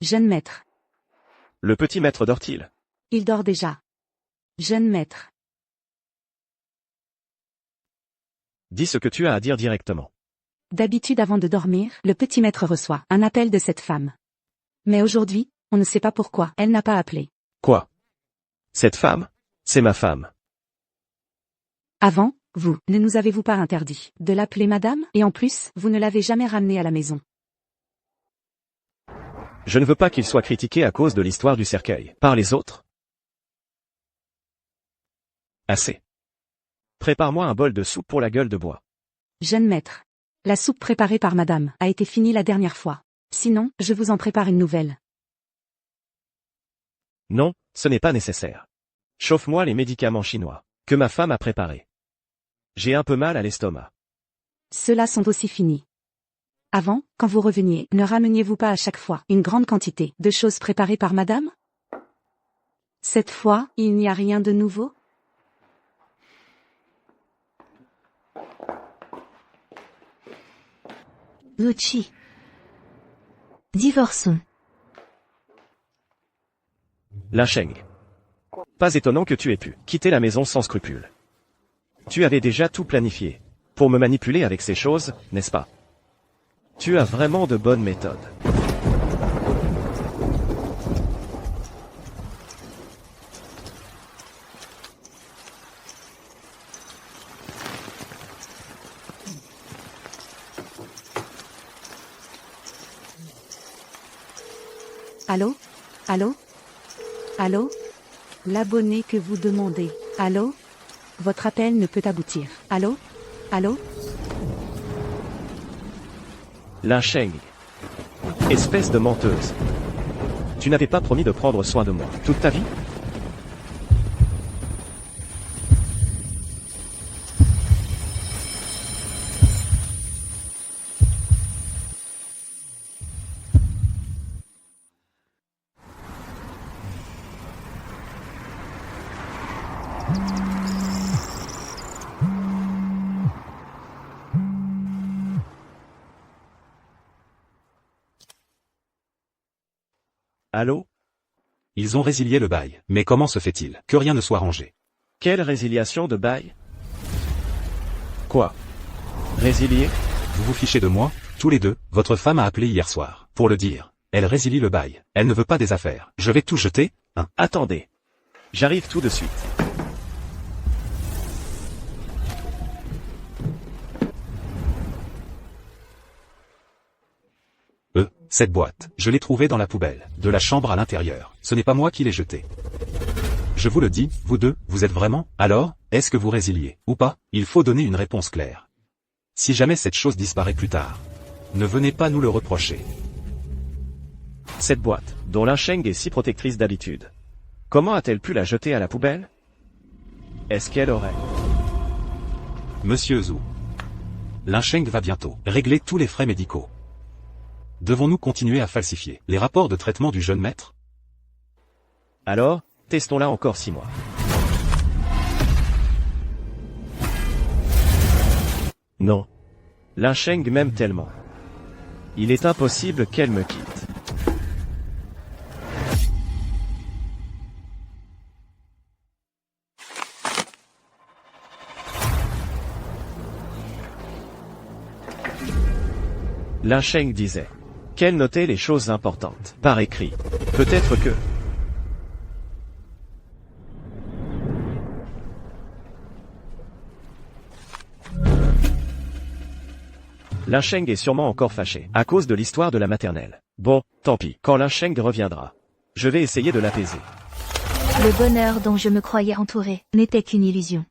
Jeune maître. Le petit maître dort-il? Il dort déjà. Jeune maître. Dis ce que tu as à dire directement. D'habitude avant de dormir, le petit maître reçoit un appel de cette femme. Mais aujourd'hui, on ne sait pas pourquoi, elle n'a pas appelé. Quoi? Cette femme? C'est ma femme. Avant, vous, ne nous avez-vous pas interdit de l'appeler madame? Et en plus, vous ne l'avez jamais ramenée à la maison. Je ne veux pas qu'il soit critiqué à cause de l'histoire du cercueil. Par les autres? Assez. Prépare-moi un bol de soupe pour la gueule de bois. Jeune maître. La soupe préparée par madame a été finie la dernière fois. Sinon, je vous en prépare une nouvelle. Non, ce n'est pas nécessaire. Chauffe-moi les médicaments chinois que ma femme a préparés. J'ai un peu mal à l'estomac. Ceux-là sont aussi finis. Avant, quand vous reveniez, ne rameniez-vous pas à chaque fois une grande quantité de choses préparées par madame? Cette fois, il n'y a rien de nouveau? Luchi. Divorçons. Lincheng. Pas étonnant que tu aies pu quitter la maison sans scrupule. Tu avais déjà tout planifié pour me manipuler avec ces choses, n'est-ce pas? Tu as vraiment de bonnes méthodes. Allô? Allô? Allô? L'abonné que vous demandez. Allô? Votre appel ne peut aboutir. Allô? Allô? Lin Sheng. Espèce de menteuse. Tu n'avais pas promis de prendre soin de moi toute ta vie? Allô? Ils ont résilié le bail. Mais comment se fait-il que rien ne soit rangé? Quelle résiliation de bail? Quoi? Résilier? Vous vous fichez de moi? Tous les deux, votre femme a appelé hier soir. Pour le dire. Elle résilie le bail. Elle ne veut pas des affaires. Je vais tout jeter, hein. Attendez. J'arrive tout de suite. Cette boîte, je l'ai trouvée dans la poubelle, de la chambre à l'intérieur. Ce n'est pas moi qui l'ai jetée. Je vous le dis, vous deux, vous êtes vraiment? Alors, est-ce que vous résiliez, ou pas? Il faut donner une réponse claire. Si jamais cette chose disparaît plus tard, ne venez pas nous le reprocher. Cette boîte, dont Lin Sheng est si protectrice d'habitude. Comment a-t-elle pu la jeter à la poubelle? Est-ce qu'elle aurait... Monsieur Zhu. Lin Sheng va bientôt régler tous les frais médicaux. Devons-nous continuer à falsifier les rapports de traitement du jeune maître? Alors, testons-la encore 6 mois. Non. Lin Sheng m'aime tellement. Il est impossible qu'elle me quitte. Lin Sheng disait qu'elle notait les choses importantes par écrit. Peut-être que... Lin Sheng est sûrement encore fâché à cause de l'histoire de la maternelle. Bon, tant pis, quand Lin Sheng reviendra, je vais essayer de l'apaiser. Le bonheur dont je me croyais entouré n'était qu'une illusion.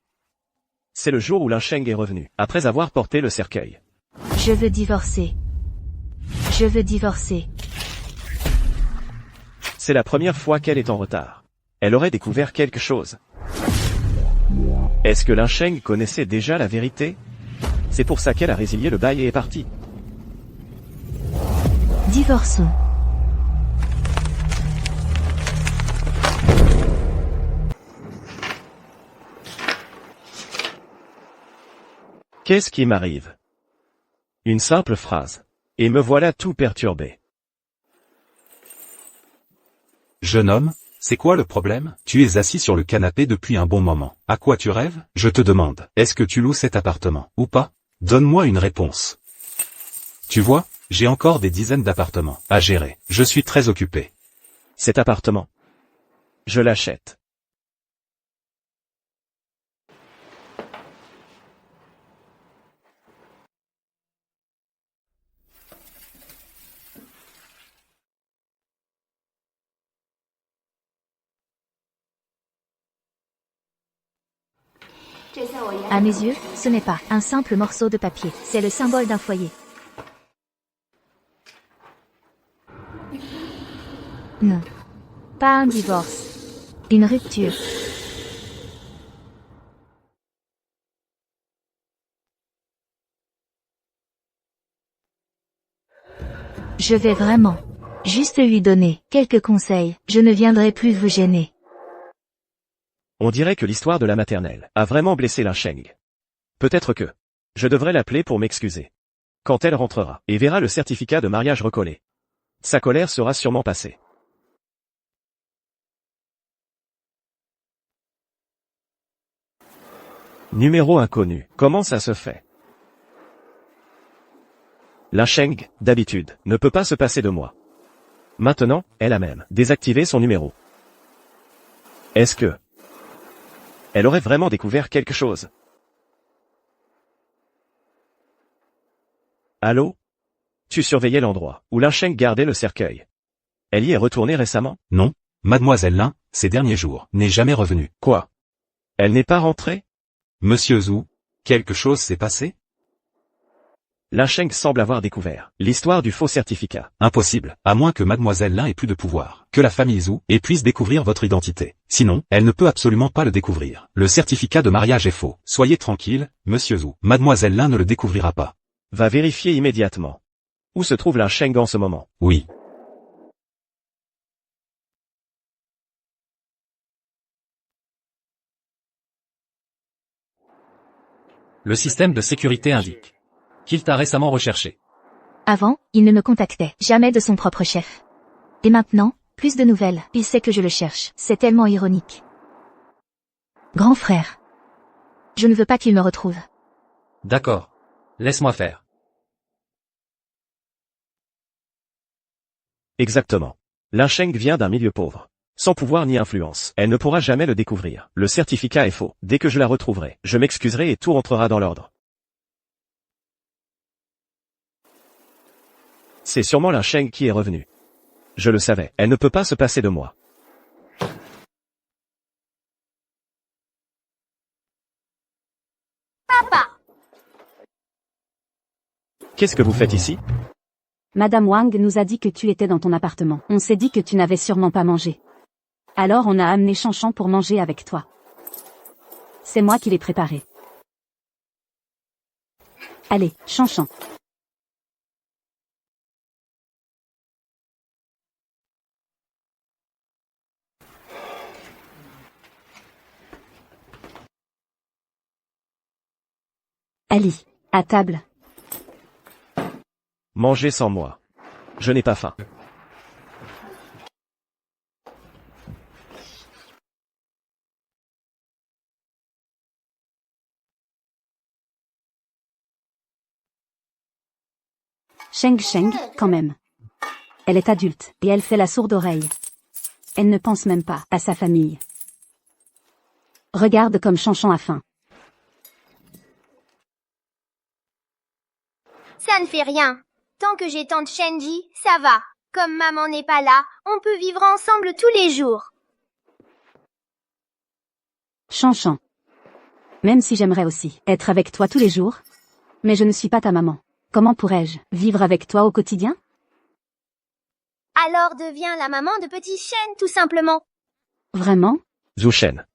C'est le jour où Lin Sheng est revenu, après avoir porté le cercueil. Je veux divorcer. Je veux divorcer. C'est la première fois qu'elle est en retard. Elle aurait découvert quelque chose. Est-ce que Lin Sheng connaissait déjà la vérité? C'est pour ça qu'elle a résilié le bail et est partie. Divorçons. Qu'est-ce qui m'arrive? Une simple phrase. Et me voilà tout perturbé. Jeune homme, c'est quoi le problème? Tu es assis sur le canapé depuis un bon moment. À quoi tu rêves? Je te demande, est-ce que tu loues cet appartement, ou pas? Donne-moi une réponse. Tu vois, j'ai encore des dizaines d'appartements à gérer. Je suis très occupé. Cet appartement. Je l'achète. À mes yeux, ce n'est pas un simple morceau de papier, c'est le symbole d'un foyer. Non. Pas un divorce. Une rupture. Je vais vraiment juste lui donner quelques conseils. Je ne viendrai plus vous gêner. On dirait que l'histoire de la maternelle a vraiment blessé Lin Sheng. Peut-être que je devrais l'appeler pour m'excuser. Quand elle rentrera et verra le certificat de mariage recollé, sa colère sera sûrement passée. Numéro inconnu. Comment ça se fait? Lin Sheng, d'habitude, ne peut pas se passer de moi. Maintenant, elle a même désactivé son numéro. Est-ce que elle aurait vraiment découvert quelque chose? Allô? Tu surveillais l'endroit où Lin Sheng gardait le cercueil. Elle y est retournée récemment? Non, mademoiselle Lin, ces derniers jours, n'est jamais revenue. Quoi? Elle n'est pas rentrée? Monsieur Zhu, quelque chose s'est passé? Lin Sheng semble avoir découvert l'histoire du faux certificat. Impossible, à moins que mademoiselle Lin ait plus de pouvoir, que la famille Zhu et puisse découvrir votre identité. Sinon, elle ne peut absolument pas le découvrir. Le certificat de mariage est faux. Soyez tranquille, monsieur Zhu. Mademoiselle Lin ne le découvrira pas. Va vérifier immédiatement. Où se trouve Lin Sheng en ce moment? Oui. Le système de sécurité indique qu'il t'a récemment recherché. Avant, il ne me contactait jamais de son propre chef. Et maintenant, plus de nouvelles, il sait que je le cherche. C'est tellement ironique. Grand frère. Je ne veux pas qu'il me retrouve. D'accord. Laisse-moi faire. Exactement. Lin Sheng vient d'un milieu pauvre. Sans pouvoir ni influence. Elle ne pourra jamais le découvrir. Le certificat est faux. Dès que je la retrouverai, je m'excuserai et tout rentrera dans l'ordre. C'est sûrement Lin Sheng qui est revenu. Je le savais. Elle ne peut pas se passer de moi. Papa! Qu'est-ce que vous faites ici? Madame Wang nous a dit que tu étais dans ton appartement. On s'est dit que tu n'avais sûrement pas mangé. Alors on a amené Chanchan pour manger avec toi. C'est moi qui l'ai préparé. Allez, Chanchan. Ali, à table. Mangez sans moi. Je n'ai pas faim. Sheng, quand même. Elle est adulte, et elle fait la sourde oreille. Elle ne pense même pas à sa famille. Regarde comme Chanchan a faim. Ça ne fait rien. Tant que j'ai tante Shenji, ça va. Comme maman n'est pas là, on peut vivre ensemble tous les jours. Chanchan. Même si j'aimerais aussi être avec toi tous les jours, mais je ne suis pas ta maman. Comment pourrais-je vivre avec toi au quotidien? Alors deviens la maman de petit Shen, tout simplement. Vraiment? Zhu Shen.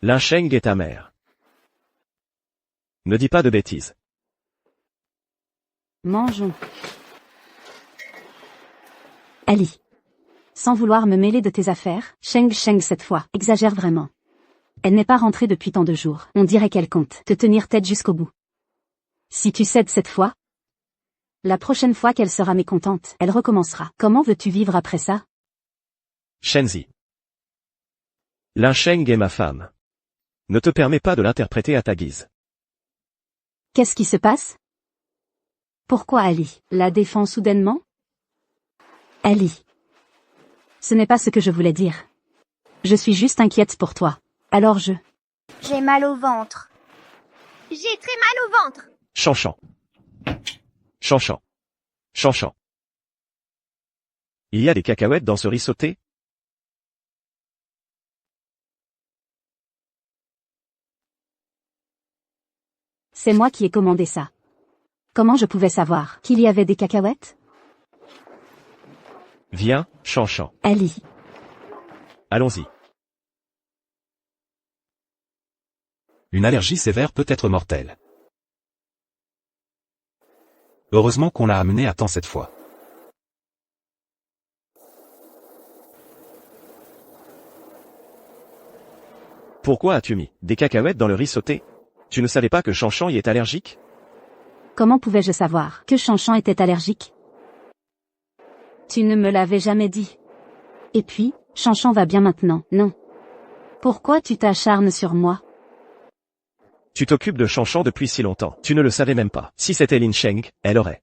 Lin Sheng est ta mère. Ne dis pas de bêtises. Mangeons. Ali. Sans vouloir me mêler de tes affaires, Sheng cette fois, exagère vraiment. Elle n'est pas rentrée depuis tant de jours. On dirait qu'elle compte te tenir tête jusqu'au bout. Si tu cèdes cette fois, la prochaine fois qu'elle sera mécontente, elle recommencera. Comment veux-tu vivre après ça? Shenzi. Lin Sheng est ma femme. Ne te permets pas de l'interpréter à ta guise. Qu'est-ce qui se passe? Pourquoi Ali la défend soudainement? Ali. Ce n'est pas ce que je voulais dire. Je suis juste inquiète pour toi. Alors J'ai mal au ventre. J'ai très mal au ventre. Chanchan. Chanchan. Chanchan. Il y a des cacahuètes dans ce riz sauté? C'est moi qui ai commandé ça. Comment je pouvais savoir qu'il y avait des cacahuètes? Viens, Chanchan. Ali. Allons-y. Une allergie sévère peut être mortelle. Heureusement qu'on l'a amené à temps cette fois. Pourquoi as-tu mis des cacahuètes dans le riz sauté? Tu ne savais pas que Chanchan y est allergique? Comment pouvais-je savoir que Chanchan était allergique? Tu ne me l'avais jamais dit. Et puis, Chanchan va bien maintenant, non? Pourquoi tu t'acharnes sur moi? Tu t'occupes de Chanchan depuis si longtemps. Tu ne le savais même pas. Si c'était Lin Sheng, elle aurait.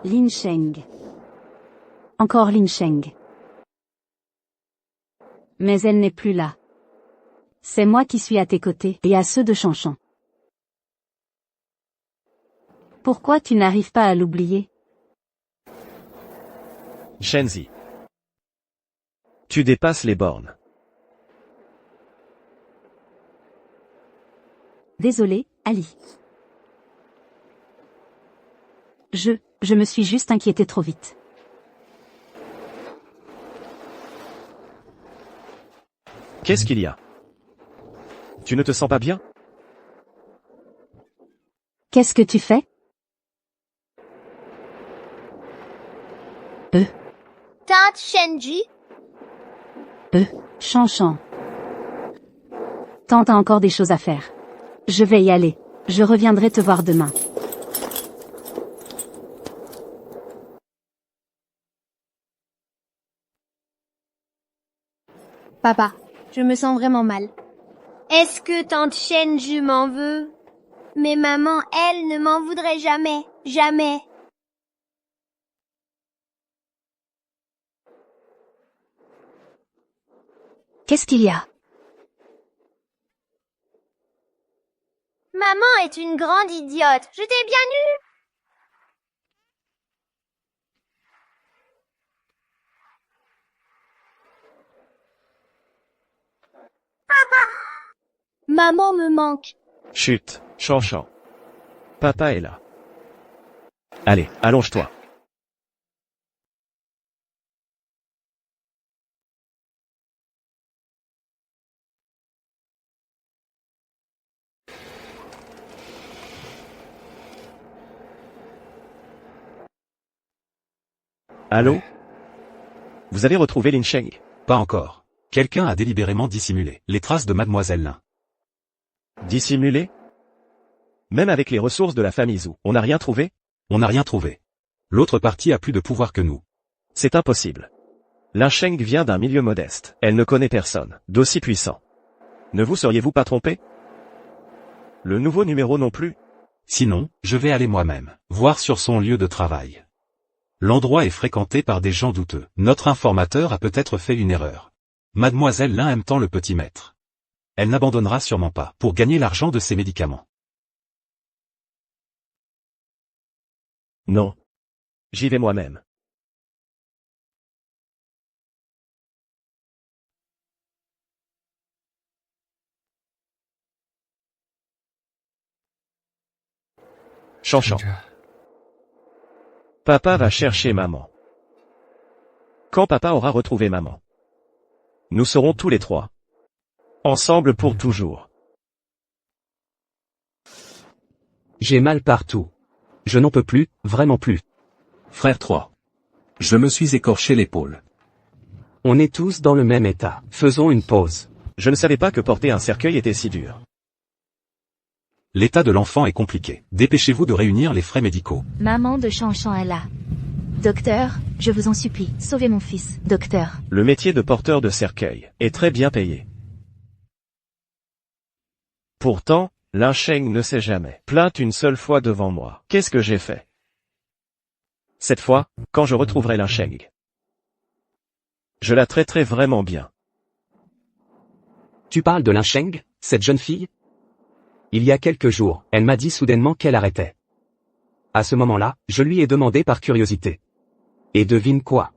Lin Sheng. Encore Lin Sheng. Mais elle n'est plus là. C'est moi qui suis à tes côtés et à ceux de Chanchan. Pourquoi tu n'arrives pas à l'oublier? Shenzi. Tu dépasses les bornes. Désolé, Ali. Je me suis juste inquiété trop vite. Qu'est-ce qu'il y a? Tu ne te sens pas bien? Qu'est-ce que tu fais? Tante Shenji? Chanchan. Tante a encore des choses à faire. Je vais y aller. Je reviendrai te voir demain. Papa, je me sens vraiment mal. Est-ce que tante Shenji m'en veut? Mais maman, elle, ne m'en voudrait jamais. Jamais. Qu'est-ce qu'il y a? Maman est une grande idiote. Je t'ai bien eu. Maman me manque. Chut, Chanchan. Papa est là. Allez, allonge-toi. Allô? Vous avez retrouvé Lin Sheng? Pas encore. Quelqu'un a délibérément dissimulé les traces de Mademoiselle Lin. Dissimulé? Même avec les ressources de la famille Zhu, on n'a rien trouvé? On n'a rien trouvé. L'autre partie a plus de pouvoir que nous. C'est impossible. Lin Sheng vient d'un milieu modeste. Elle ne connaît personne d'aussi puissant. Ne vous seriez-vous pas trompé? Le nouveau numéro non plus? Sinon, je vais aller moi-même, voir sur son lieu de travail. L'endroit est fréquenté par des gens douteux. Notre informateur a peut-être fait une erreur. Mademoiselle Lin aime tant le petit maître. Elle n'abandonnera sûrement pas pour gagner l'argent de ses médicaments. Non. J'y vais moi-même. Chanchan. Papa va chercher maman. Quand papa aura retrouvé maman, nous serons tous les trois ensemble pour toujours. J'ai mal partout. Je n'en peux plus, vraiment plus. Frère 3. Je me suis écorché l'épaule. On est tous dans le même état. Faisons une pause. Je ne savais pas que porter un cercueil était si dur. L'état de l'enfant est compliqué. Dépêchez-vous de réunir les frais médicaux. Maman de Chanchan est là. Docteur, je vous en supplie, sauvez mon fils. Docteur. Le métier de porteur de cercueil est très bien payé. Pourtant, Lin Sheng ne s'est jamais plainte une seule fois devant moi. Qu'est-ce que j'ai fait? Cette fois, quand je retrouverai Lin Sheng, je la traiterai vraiment bien. Tu parles de Lin Sheng, cette jeune fille? Il y a quelques jours, elle m'a dit soudainement qu'elle arrêtait. À ce moment-là, je lui ai demandé par curiosité. Et devine quoi?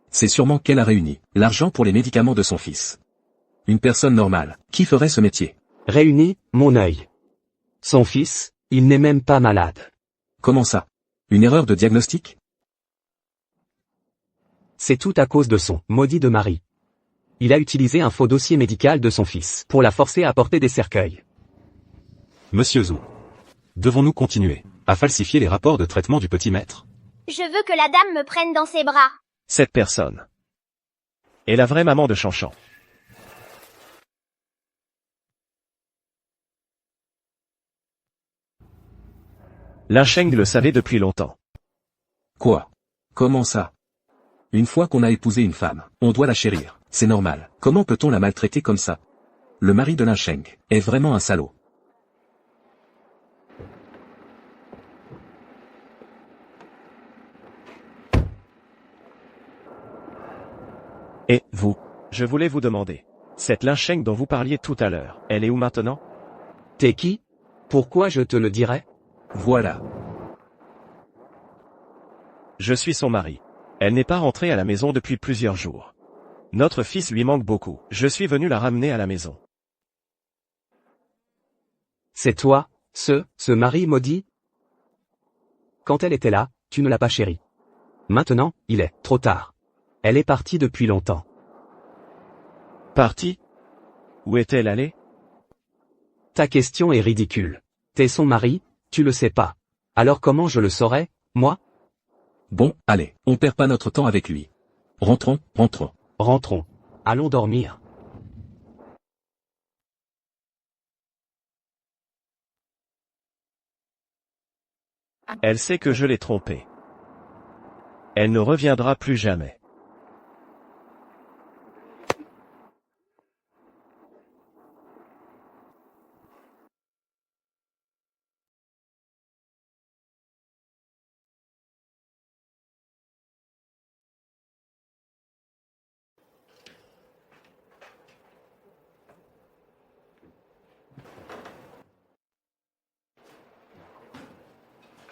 C'est sûrement qu'elle a réuni l'argent pour les médicaments de son fils. Une personne normale, qui ferait ce métier? Réuni, mon œil. Son fils, il n'est même pas malade. Comment ça? Une erreur de diagnostic? C'est tout à cause de son maudit de mari. Il a utilisé un faux dossier médical de son fils pour la forcer à porter des cercueils. Monsieur Zhu. Devons-nous continuer à falsifier les rapports de traitement du petit maître? Je veux que la dame me prenne dans ses bras. Cette personne est la vraie maman de Chanchan. Lin Sheng le savait depuis longtemps. Quoi? Comment ça? Une fois qu'on a épousé une femme, on doit la chérir, c'est normal. Comment peut-on la maltraiter comme ça? Le mari de Lin Sheng est vraiment un salaud. Et, vous? Je voulais vous demander. Cette Lin Sheng dont vous parliez tout à l'heure, elle est où maintenant? T'es qui? Pourquoi je te le dirais? Voilà. Je suis son mari. Elle n'est pas rentrée à la maison depuis plusieurs jours. Notre fils lui manque beaucoup. Je suis venu la ramener à la maison. C'est toi, ce mari maudit? Quand elle était là, tu ne l'as pas chérie. Maintenant, il est trop tard. Elle est partie depuis longtemps. Partie? Où est-elle allée? Ta question est ridicule. T'es son mari, tu le sais pas. Alors comment je le saurais, moi? Bon, allez, on perd pas notre temps avec lui. Rentrons. Rentrons. Allons dormir. Elle sait que je l'ai trompée. Elle ne reviendra plus jamais.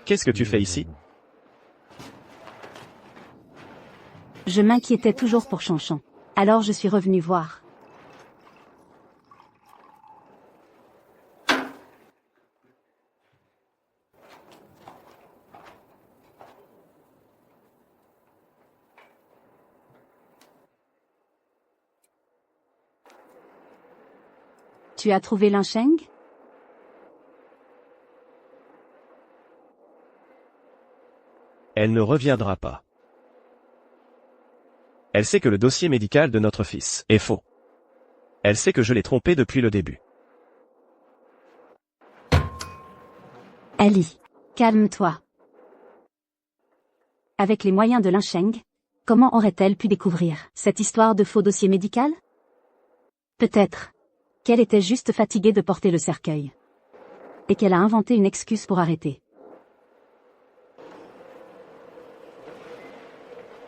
Qu'est-ce que tu fais ici? Je m'inquiétais toujours pour Chanchan. Alors je suis revenu voir. Tu as trouvé Linsheng? Elle ne reviendra pas. Elle sait que le dossier médical de notre fils est faux. Elle sait que je l'ai trompé depuis le début. Ali, calme-toi. Avec les moyens de Linsheng, comment aurait-elle pu découvrir cette histoire de faux dossier médical? Peut-être qu'elle était juste fatiguée de porter le cercueil. Et qu'elle a inventé une excuse pour arrêter.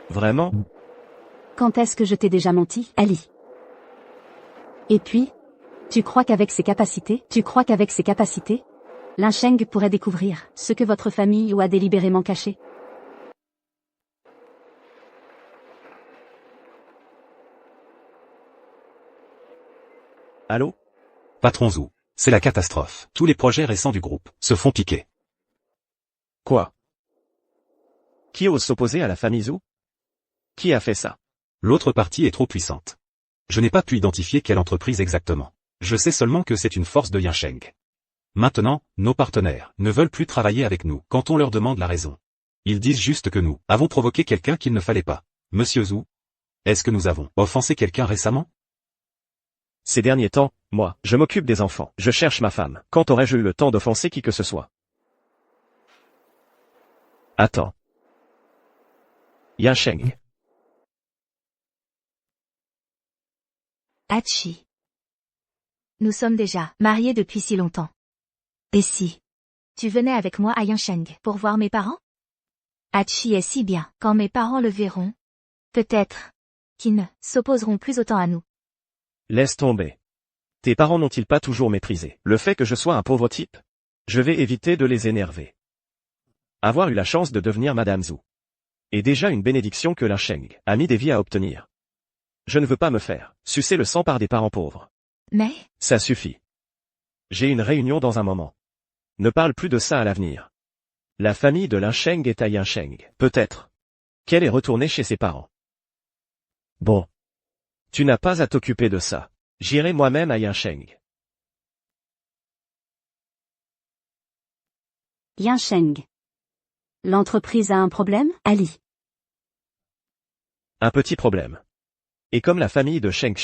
Vraiment? Quand est-ce que je t'ai déjà menti, Ali? Et puis, tu crois qu'avec ses capacités, Linsheng pourrait découvrir ce que votre famille ou a délibérément caché? Allô? Patron Zhu, c'est la catastrophe. Tous les projets récents du groupe se font piquer. Quoi? Qui ose s'opposer à la famille Zhu? Qui a fait ça? L'autre partie est trop puissante. Je n'ai pas pu identifier quelle entreprise exactement. Je sais seulement que c'est une force de Yansheng. Maintenant, nos partenaires ne veulent plus travailler avec nous quand on leur demande la raison. Ils disent juste que nous avons provoqué quelqu'un qu'il ne fallait pas. Monsieur Zhu, est-ce que nous avons offensé quelqu'un récemment? Ces derniers temps, moi, je m'occupe des enfants. Je cherche ma femme. Quand aurais-je eu le temps d'offenser qui que ce soit? Attends. Yansheng. Hachi. Nous sommes déjà mariés depuis si longtemps. Et si tu venais avec moi à Yansheng pour voir mes parents? Hachi est si bien. Quand mes parents le verront, peut-être qu'ils ne s'opposeront plus autant à nous. Laisse tomber. Tes parents n'ont-ils pas toujours méprisé le fait que je sois un pauvre type? Je vais éviter de les énerver. Avoir eu la chance de devenir Madame Zhu est déjà une bénédiction que Linsheng a mis des vies à obtenir. Je ne veux pas me faire sucer le sang par des parents pauvres. Mais ça suffit. J'ai une réunion dans un moment. Ne parle plus de ça à l'avenir. La famille de Linsheng est à Yansheng. Peut-être qu'elle est retournée chez ses parents. Bon. Tu n'as pas à t'occuper de ça. J'irai moi-même à Yansheng. Yansheng. L'entreprise a un problème, Ali? Un petit problème. Et comme la famille de Sheng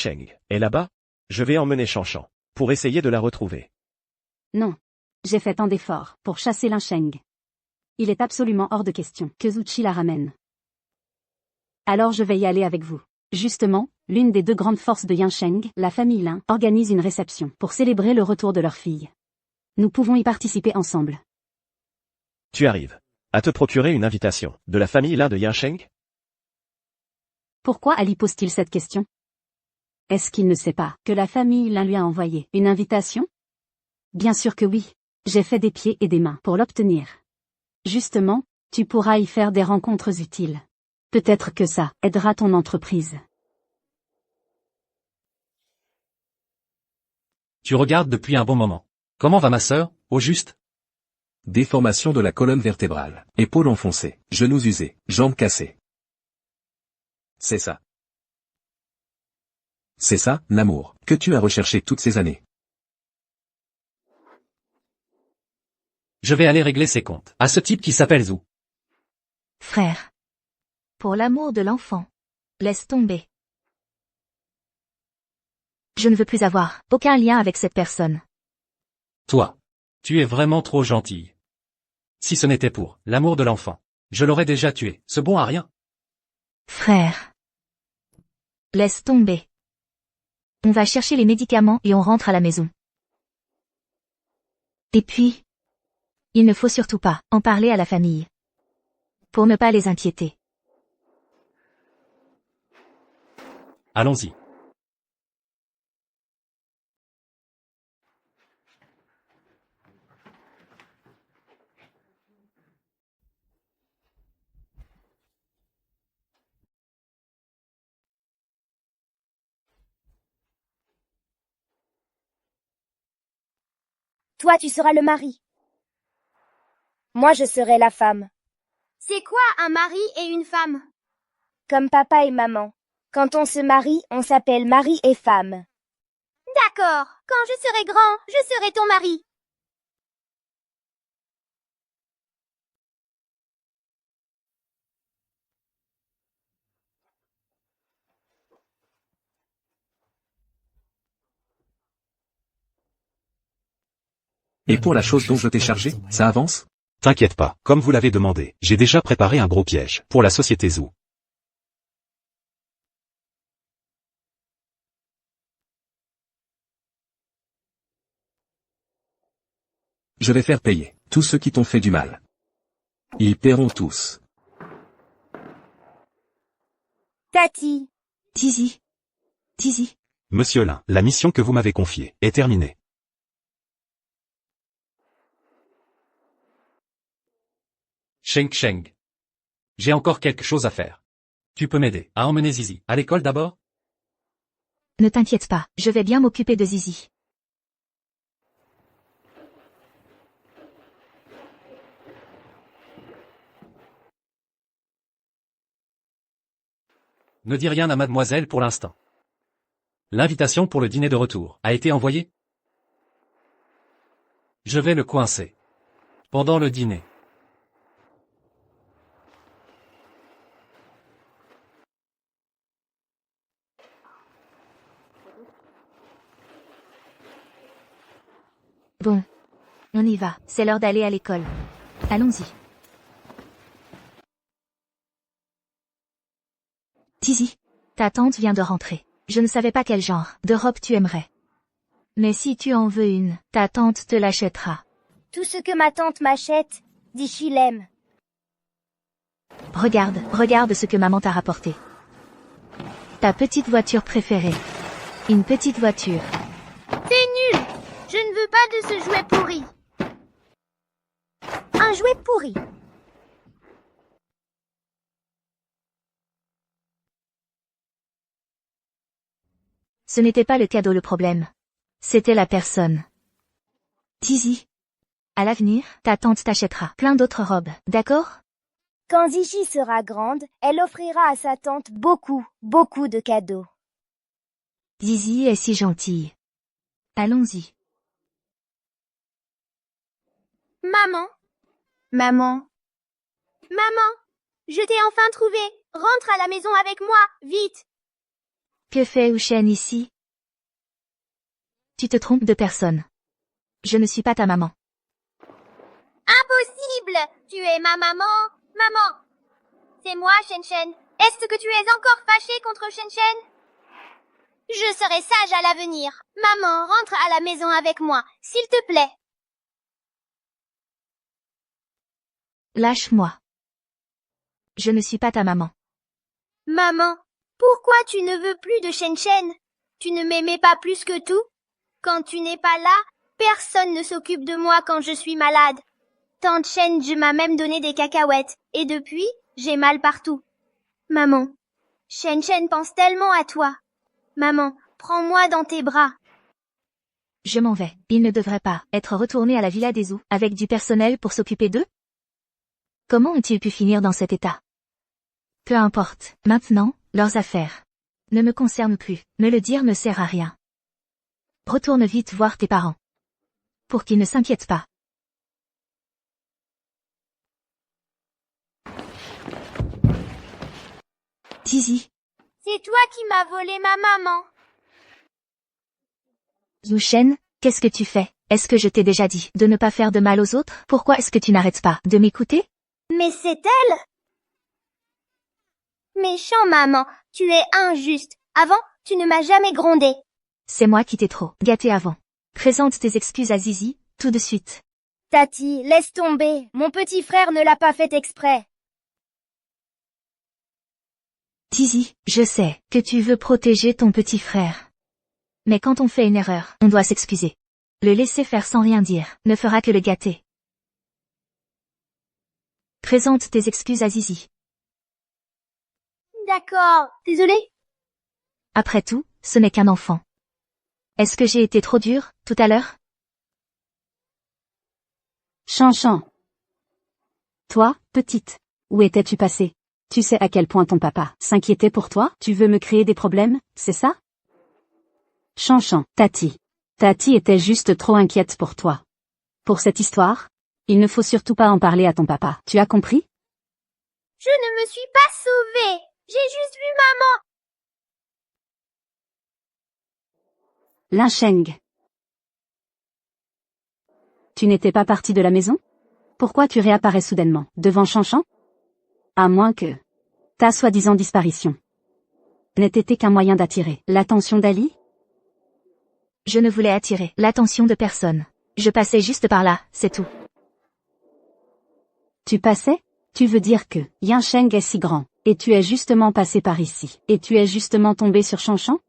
est là-bas, je vais emmener Chanchan pour essayer de la retrouver. Non. J'ai fait tant d'efforts pour chasser Linsheng. Il est absolument hors de question que Zuchi la ramène. Alors je vais y aller avec vous. Justement, l'une des deux grandes forces de Yansheng, la famille Lin, organise une réception pour célébrer le retour de leur fille. Nous pouvons y participer ensemble. Tu arrives à te procurer une invitation de la famille Lin de Yansheng? Pourquoi Ali pose-t-il cette question? Est-ce qu'il ne sait pas que la famille Lin lui a envoyé une invitation? Bien sûr que oui. J'ai fait des pieds et des mains pour l'obtenir. Justement, tu pourras y faire des rencontres utiles. Peut-être que ça aidera ton entreprise. Tu regardes depuis un bon moment. Comment va ma sœur, au juste? Déformation de la colonne vertébrale, épaules enfoncées, genoux usés, jambes cassées. C'est ça. C'est ça, l'amour, que tu as recherché toutes ces années. Je vais aller régler ses comptes. À ce type qui s'appelle Zou. Frère. Pour l'amour de l'enfant. Laisse tomber. Je ne veux plus avoir aucun lien avec cette personne. Toi. Tu es vraiment trop gentille. Si ce n'était pour l'amour de l'enfant, je l'aurais déjà tué. Ce bon à rien. Frère. Laisse tomber. On va chercher les médicaments et on rentre à la maison. Et puis, il ne faut surtout pas en parler à la famille. Pour ne pas les inquiéter. Allons-y. Toi, tu seras le mari. Moi, je serai la femme. C'est quoi un mari et une femme? Comme papa et maman. Quand on se marie, on s'appelle mari et femme. D'accord. Quand je serai grand, je serai ton mari. Et pour la chose dont je t'ai chargé, ça avance? T'inquiète pas, comme vous l'avez demandé, j'ai déjà préparé un gros piège pour la société Zou. Je vais faire payer tous ceux qui t'ont fait du mal. Ils paieront tous. Tati. Tizi. Tizi. Monsieur Lin, la mission que vous m'avez confiée est terminée. Sheng Sheng. J'ai encore quelque chose à faire. Tu peux m'aider à emmener Zizi à l'école d'abord? Ne t'inquiète pas, je vais bien m'occuper de Zizi. Ne dis rien à mademoiselle pour l'instant. L'invitation pour le dîner de retour a été envoyée? Je vais le coincer. Pendant le dîner. Bon. On y va, c'est l'heure d'aller à l'école. Allons-y. Tizi. Ta tante vient de rentrer. Je ne savais pas quel genre de robe tu aimerais. Mais si tu en veux une, ta tante te l'achètera. Tout ce que ma tante m'achète, Dichi l'aime. Regarde ce que maman t'a rapporté. Ta petite voiture préférée. Une petite voiture. C'est nul. Je ne veux pas de ce jouet pourri. Un jouet pourri. Ce n'était pas le cadeau le problème. C'était la personne. Tizi. À l'avenir, ta tante t'achètera plein d'autres robes, d'accord? Quand Zichi sera grande, elle offrira à sa tante beaucoup de cadeaux. Zizi est si gentille. Allons-y. Maman. Maman. Maman. Je t'ai enfin trouvé. Rentre à la maison avec moi, vite. Que fait Ushen ici? Tu te trompes de personne. Je ne suis pas ta maman. Impossible! Tu es ma maman. Maman. C'est moi, Shen Shen. Est-ce que tu es encore fâchée contre Shen Shen? Je serai sage à l'avenir. Maman, rentre à la maison avec moi, s'il te plaît. Lâche-moi. Je ne suis pas ta maman. Maman, pourquoi tu ne veux plus de Shen Shen? Tu ne m'aimais pas plus que tout? Quand tu n'es pas là, Personne ne s'occupe de moi quand je suis malade. Tante Shenji m'a même donné des cacahuètes, et depuis, j'ai mal partout. Maman, Shen pense tellement à toi. Maman, prends-moi dans tes bras. Je m'en vais. Il ne devrait pas être retourné à la villa des Zhou avec du personnel pour s'occuper d'eux? Comment ont-ils pu finir dans cet état? Peu importe. Maintenant, leurs affaires ne me concernent plus. Me le dire ne sert à rien. Retourne vite voir tes parents. Pour qu'ils ne s'inquiètent pas. Zizi. C'est toi qui m'as volé ma maman. Zhou Shen, qu'est-ce que tu fais? Est-ce que je t'ai déjà dit de ne pas faire de mal aux autres? Pourquoi est-ce que tu n'arrêtes pas de m'écouter? Mais c'est elle! Méchant maman, tu es injuste. Avant, tu ne m'as jamais grondé. C'est moi qui t'ai trop gâté avant. Présente tes excuses à Zizi, tout de suite. Tati, laisse tomber. Mon petit frère ne l'a pas fait exprès. Zizi, je sais que tu veux protéger ton petit frère. Mais quand on fait une erreur, on doit s'excuser. Le laisser faire sans rien dire ne fera que le gâter. Présente tes excuses à Zizi. D'accord, désolée. Après tout, ce n'est qu'un enfant. Est-ce que j'ai été trop dure, tout à l'heure? Chan. Toi, petite, où étais-tu passée? Tu sais à quel point ton papa s'inquiétait pour toi? Tu veux me créer des problèmes, c'est ça? Chan, Tati. Tati était juste trop inquiète pour toi. Pour cette histoire, il ne faut surtout pas en parler à ton papa, tu as compris? Je ne me suis pas sauvée. J'ai juste vu maman. Linsheng. Tu n'étais pas partie de la maison? Pourquoi tu réapparais soudainement, devant Chanchan? À moins que ta soi-disant disparition n'ait été qu'un moyen d'attirer l'attention d'Ali? Je ne voulais attirer l'attention de personne. Je passais juste par là, c'est tout. Tu passais? Tu veux dire que Yinsheng est si grand, et tu es justement passé par ici, et tu es justement tombé sur Chanchan?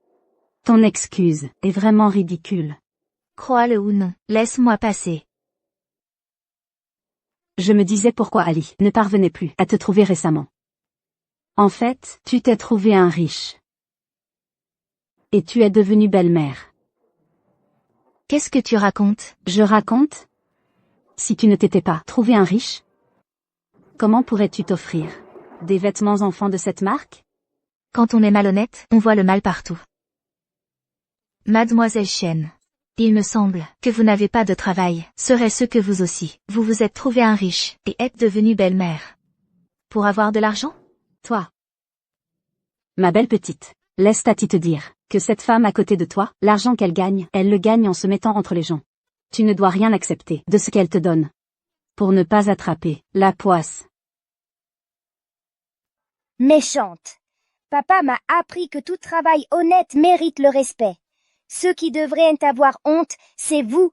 Ton excuse est vraiment ridicule. Crois-le ou non, laisse-moi passer. Je me disais pourquoi Ali ne parvenait plus à te trouver récemment. En fait, tu t'es trouvé un riche. Et tu es devenue belle-mère. Qu'est-ce que tu racontes? Je raconte? Si tu ne t'étais pas trouvé un riche, comment pourrais-tu t'offrir des vêtements enfants de cette marque? Quand on est malhonnête, on voit le mal partout. Mademoiselle Shen, il me semble que vous n'avez pas de travail. Serait-ce que vous aussi, vous vous êtes trouvé un riche et êtes devenue belle-mère? Pour avoir de l'argent? Toi. Ma belle petite, laisse Tati te dire que cette femme à côté de toi, l'argent qu'elle gagne, elle le gagne en se mettant entre les gens. Tu ne dois rien accepter de ce qu'elle te donne. Pour ne pas attraper la poisse. Méchante. Papa m'a appris que tout travail honnête mérite le respect. Ceux qui devraient en avoir honte, c'est vous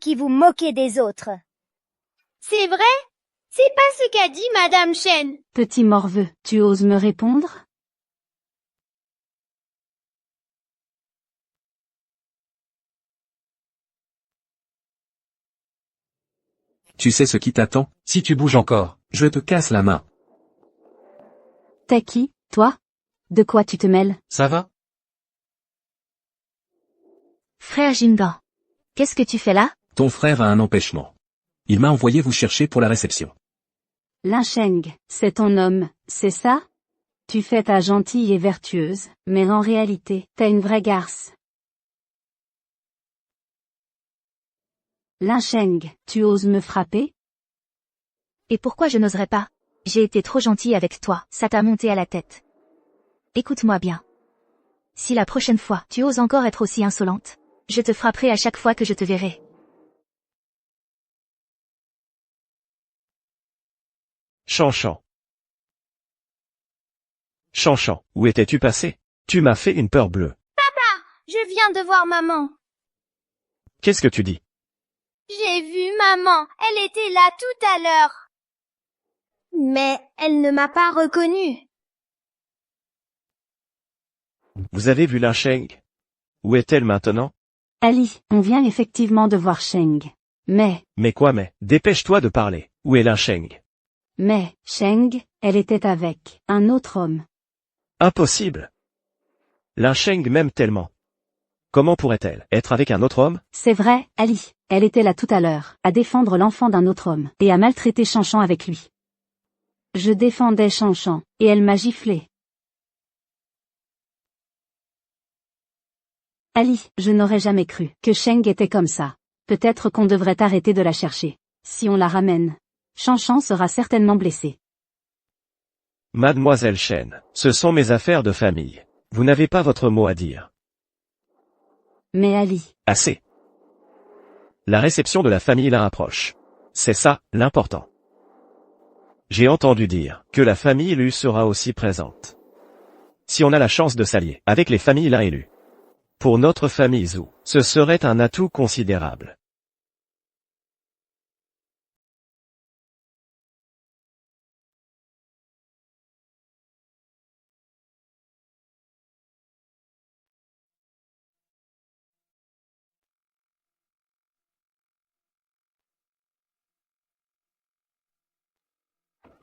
qui vous moquez des autres. C'est vrai? C'est pas ce qu'a dit Madame Shen. Petit morveux, tu oses me répondre? Tu sais ce qui t'attend? Si tu bouges encore. Je te casse la main. T'es qui, toi? De quoi tu te mêles? Ça va? Frère Jindan, qu'est-ce que tu fais là? Ton frère a un empêchement. Il m'a envoyé vous chercher pour la réception. Linsheng, c'est ton homme, c'est ça? Tu fais ta gentille et vertueuse, mais en réalité, t'es une vraie garce. Linsheng, tu oses me frapper? Et pourquoi je n'oserais pas? J'ai été trop gentille avec toi, ça t'a monté à la tête. Écoute-moi bien. Si la prochaine fois, tu oses encore être aussi insolente, je te frapperai à chaque fois que je te verrai. Chanchan. Chanchan, où étais-tu passé? Tu m'as fait une peur bleue. Papa, je viens de voir maman. Qu'est-ce que tu dis? J'ai vu maman, elle était là tout à l'heure. Mais elle ne m'a pas reconnue. Vous avez vu Linsheng? Où est-elle maintenant? Ali, on vient effectivement de voir Sheng. Mais, dépêche-toi de parler. Où est Linsheng? Sheng, elle était avec un autre homme. Impossible. Linsheng m'aime tellement. Comment pourrait-elle être avec un autre homme? C'est vrai, Ali. Elle était là tout à l'heure, à défendre l'enfant d'un autre homme, et à maltraiter Chanchan avec lui. Je défendais Chanchan, et elle m'a giflé. Ali, je n'aurais jamais cru que Sheng était comme ça. Peut-être qu'on devrait arrêter de la chercher. Si on la ramène, Chanchan sera certainement blessé. Mademoiselle Chen, ce sont mes affaires de famille. Vous n'avez pas votre mot à dire. Mais Ali. Assez. La réception de la famille Lin approche. C'est ça, l'important. J'ai entendu dire que la famille Lu sera aussi présente. Si on a la chance de s'allier avec les familles Lin et Lu, pour notre famille Zhu, ce serait un atout considérable.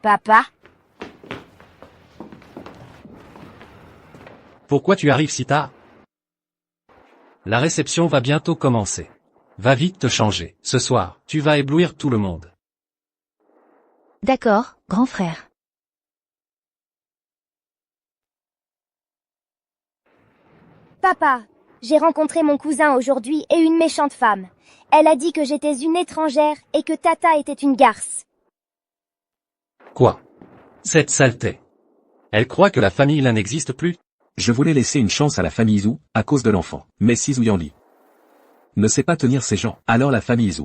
Papa? Pourquoi tu arrives si tard? La réception va bientôt commencer. Va vite te changer. Ce soir, tu vas éblouir tout le monde. D'accord, grand frère. Papa, j'ai rencontré mon cousin aujourd'hui et une méchante femme. Elle a dit que j'étais une étrangère et que Tata était une garce. Quoi? Cette saleté. Elle croit que la famille Lin n'existe plus? Je voulais laisser une chance à la famille Zhu, à cause de l'enfant. Mais si Zhu Yanli ne sait pas tenir ses gens, alors la famille Zhu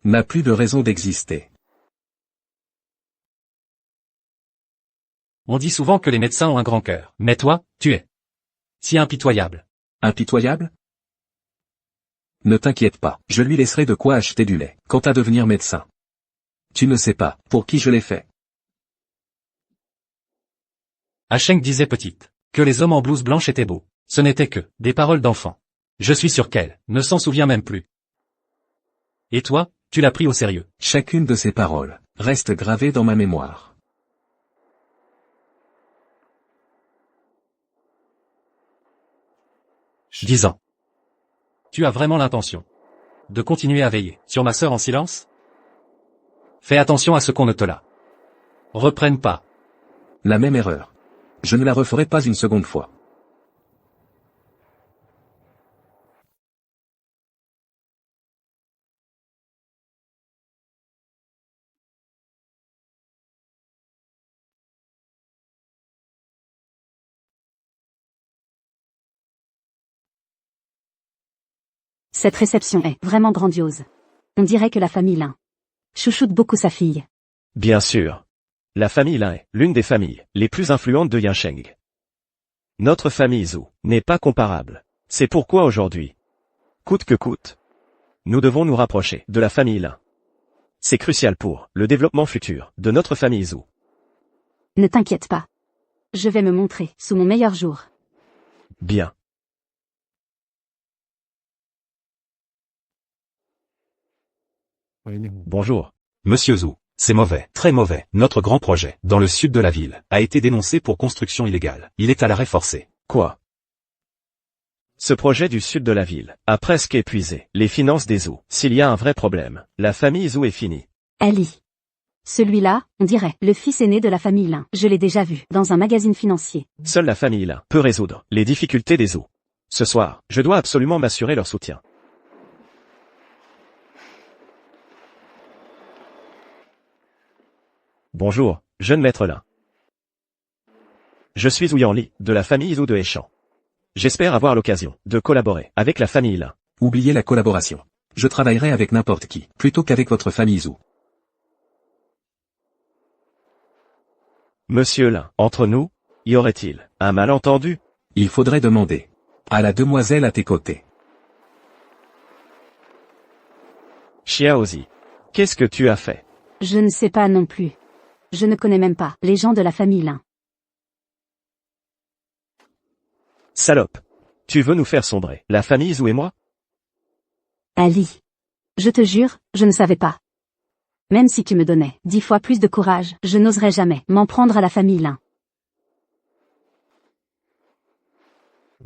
n'a plus de raison d'exister. On dit souvent que les médecins ont un grand cœur. Mais toi, tu es si impitoyable. Impitoyable? Ne t'inquiète pas, je lui laisserai de quoi acheter du lait. Quant à devenir médecin, tu ne sais pas pour qui je l'ai fait. Sheng disait petite que les hommes en blouse blanche étaient beaux. Ce n'était que des paroles d'enfant. Je suis sûr qu'elle ne s'en souvient même plus. Et toi, tu l'as pris au sérieux. Chacune de ces paroles reste gravée dans ma mémoire. Disant. Tu as vraiment l'intention de continuer à veiller sur ma sœur en silence? Fais attention à ce qu'on ne te la reprenne pas. La même erreur. Je ne la referai pas une seconde fois. Cette réception est vraiment grandiose. On dirait que la famille Lin chouchoute beaucoup sa fille. Bien sûr. La famille Lin est l'une des familles les plus influentes de Yansheng. Notre famille Zhu n'est pas comparable. C'est pourquoi aujourd'hui, coûte que coûte, nous devons nous rapprocher de la famille Lin. C'est crucial pour le développement futur de notre famille Zhu. Ne t'inquiète pas. Je vais me montrer sous mon meilleur jour. Bien. Bonjour. Monsieur Zhu, c'est mauvais, très mauvais. Notre grand projet, dans le sud de la ville, a été dénoncé pour construction illégale. Il est à l'arrêt forcé. Quoi? Ce projet du sud de la ville a presque épuisé les finances des Zhu. S'il y a un vrai problème, la famille Zhu est finie. Ali. Celui-là, on dirait, le fils aîné de la famille Lin. Je l'ai déjà vu, dans un magazine financier. Seule la famille Lin peut résoudre les difficultés des Zhu. Ce soir, je dois absolument m'assurer leur soutien. Bonjour, jeune maître Lin. Je suis Zhu Yanli, de la famille Zhu de Hechan. J'espère avoir l'occasion de collaborer avec la famille Lin. Oubliez la collaboration. Je travaillerai avec n'importe qui, plutôt qu'avec votre famille Zhu. Monsieur Lin, entre nous, y aurait-il un malentendu? Il faudrait demander à la demoiselle à tes côtés. Xiaozi, qu'est-ce que tu as fait? Je ne sais pas non plus. Je ne connais même pas les gens de la famille Lin. Salope. Tu veux nous faire sombrer, la famille Zhou et moi? Ali. Je te jure, je ne savais pas. Même si tu me donnais 10 fois plus de courage, je n'oserais jamais m'en prendre à la famille Lin.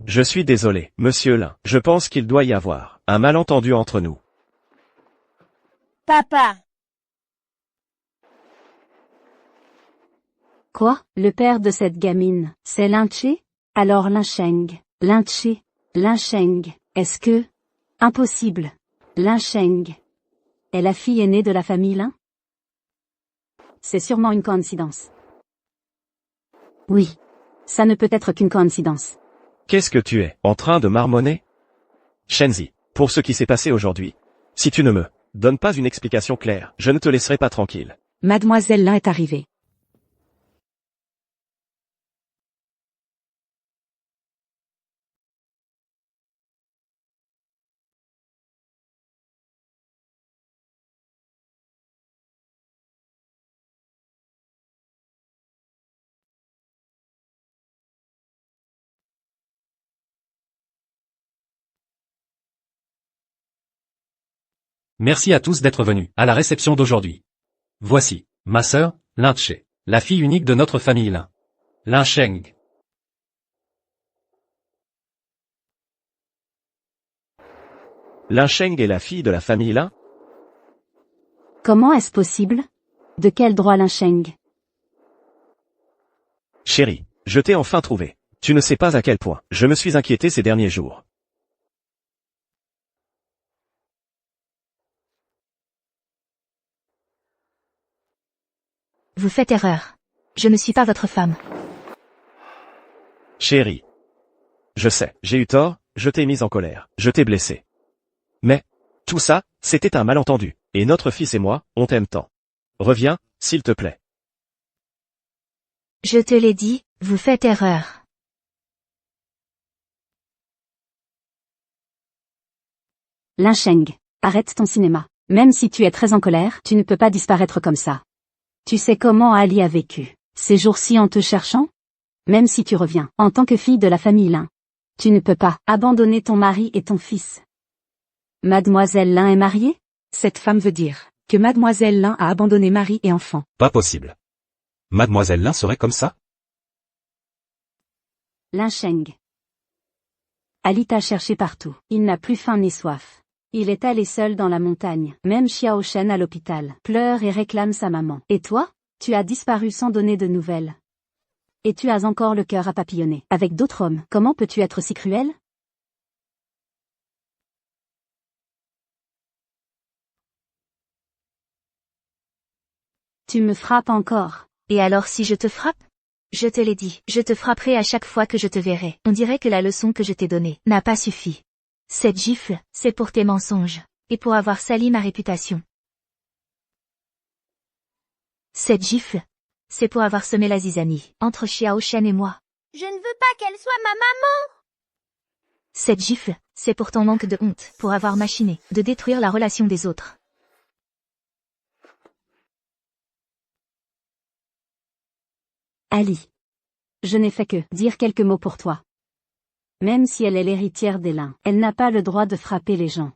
Je suis désolé, monsieur Lin. Je pense qu'il doit y avoir un malentendu entre nous. Papa. Quoi? Le père de cette gamine, c'est Lin Che? Alors Lin Sheng. Lin Che. Lin Sheng. Est-ce que... Impossible. Lin Sheng est la fille aînée de la famille Lin? C'est sûrement une coïncidence. Oui. Ça ne peut être qu'une coïncidence. Qu'est-ce que tu es, en train de marmonner? Shenzi, pour ce qui s'est passé aujourd'hui, si tu ne me donnes pas une explication claire, je ne te laisserai pas tranquille. Mademoiselle Lin est arrivée. Merci à tous d'être venus à la réception d'aujourd'hui. Voici, ma sœur, Lin Che, la fille unique de notre famille Lin. Lin Sheng. Lin Sheng est la fille de la famille Lin? Comment est-ce possible? De quel droit Lin Sheng? Chérie, je t'ai enfin trouvé. Tu ne sais pas à quel point je me suis inquiété ces derniers jours. Vous faites erreur. Je ne suis pas votre femme. Chérie. Je sais, j'ai eu tort, je t'ai mise en colère, je t'ai blessé. Mais, tout ça, c'était un malentendu, et notre fils et moi, on t'aime tant. Reviens, s'il te plaît. Je te l'ai dit, vous faites erreur. Lin Sheng, arrête ton cinéma. Même si tu es très en colère, tu ne peux pas disparaître comme ça. Tu sais comment Ali a vécu ces jours-ci en te cherchant? Même si tu reviens, en tant que fille de la famille Lin, tu ne peux pas abandonner ton mari et ton fils. Mademoiselle Lin est mariée? Cette femme veut dire que Mademoiselle Lin a abandonné mari et enfant. Pas possible. Mademoiselle Lin serait comme ça? Lin Sheng. Ali t'a cherché partout. Il n'a plus faim ni soif. Il est allé seul dans la montagne. Même Xiao Shen à l'hôpital pleure et réclame sa maman. Et toi? Tu as disparu sans donner de nouvelles. Et tu as encore le cœur à papillonner. Avec d'autres hommes, comment peux-tu être si cruel? Tu me frappes encore. Et alors si je te frappe? Je te l'ai dit, je te frapperai à chaque fois que je te verrai. On dirait que la leçon que je t'ai donnée n'a pas suffi. Cette gifle, c'est pour tes mensonges, et pour avoir sali ma réputation. Cette gifle, c'est pour avoir semé la zizanie, entre Xiao Shen et moi. Je ne veux pas qu'elle soit ma maman. Cette gifle, c'est pour ton manque de honte, pour avoir machiné, de détruire la relation des autres. Ali. Je n'ai fait que dire quelques mots pour toi. Même si elle est l'héritière des Lin, elle n'a pas le droit de frapper les gens.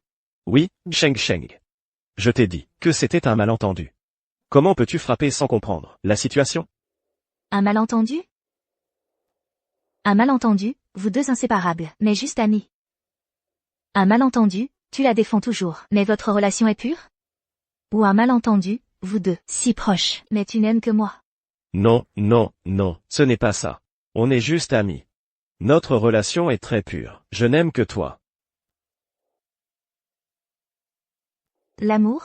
Oui, Sheng Sheng. Je t'ai dit que c'était un malentendu. Comment peux-tu frapper sans comprendre la situation? Un malentendu? Un malentendu, vous deux inséparables, mais juste amis. Un malentendu, tu la défends toujours, mais votre relation est pure? Ou un malentendu, vous deux, si proches, mais tu n'aimes que moi. Non, non, non, ce n'est pas ça. On est juste amis. Notre relation est très pure. Je n'aime que toi. L'amour?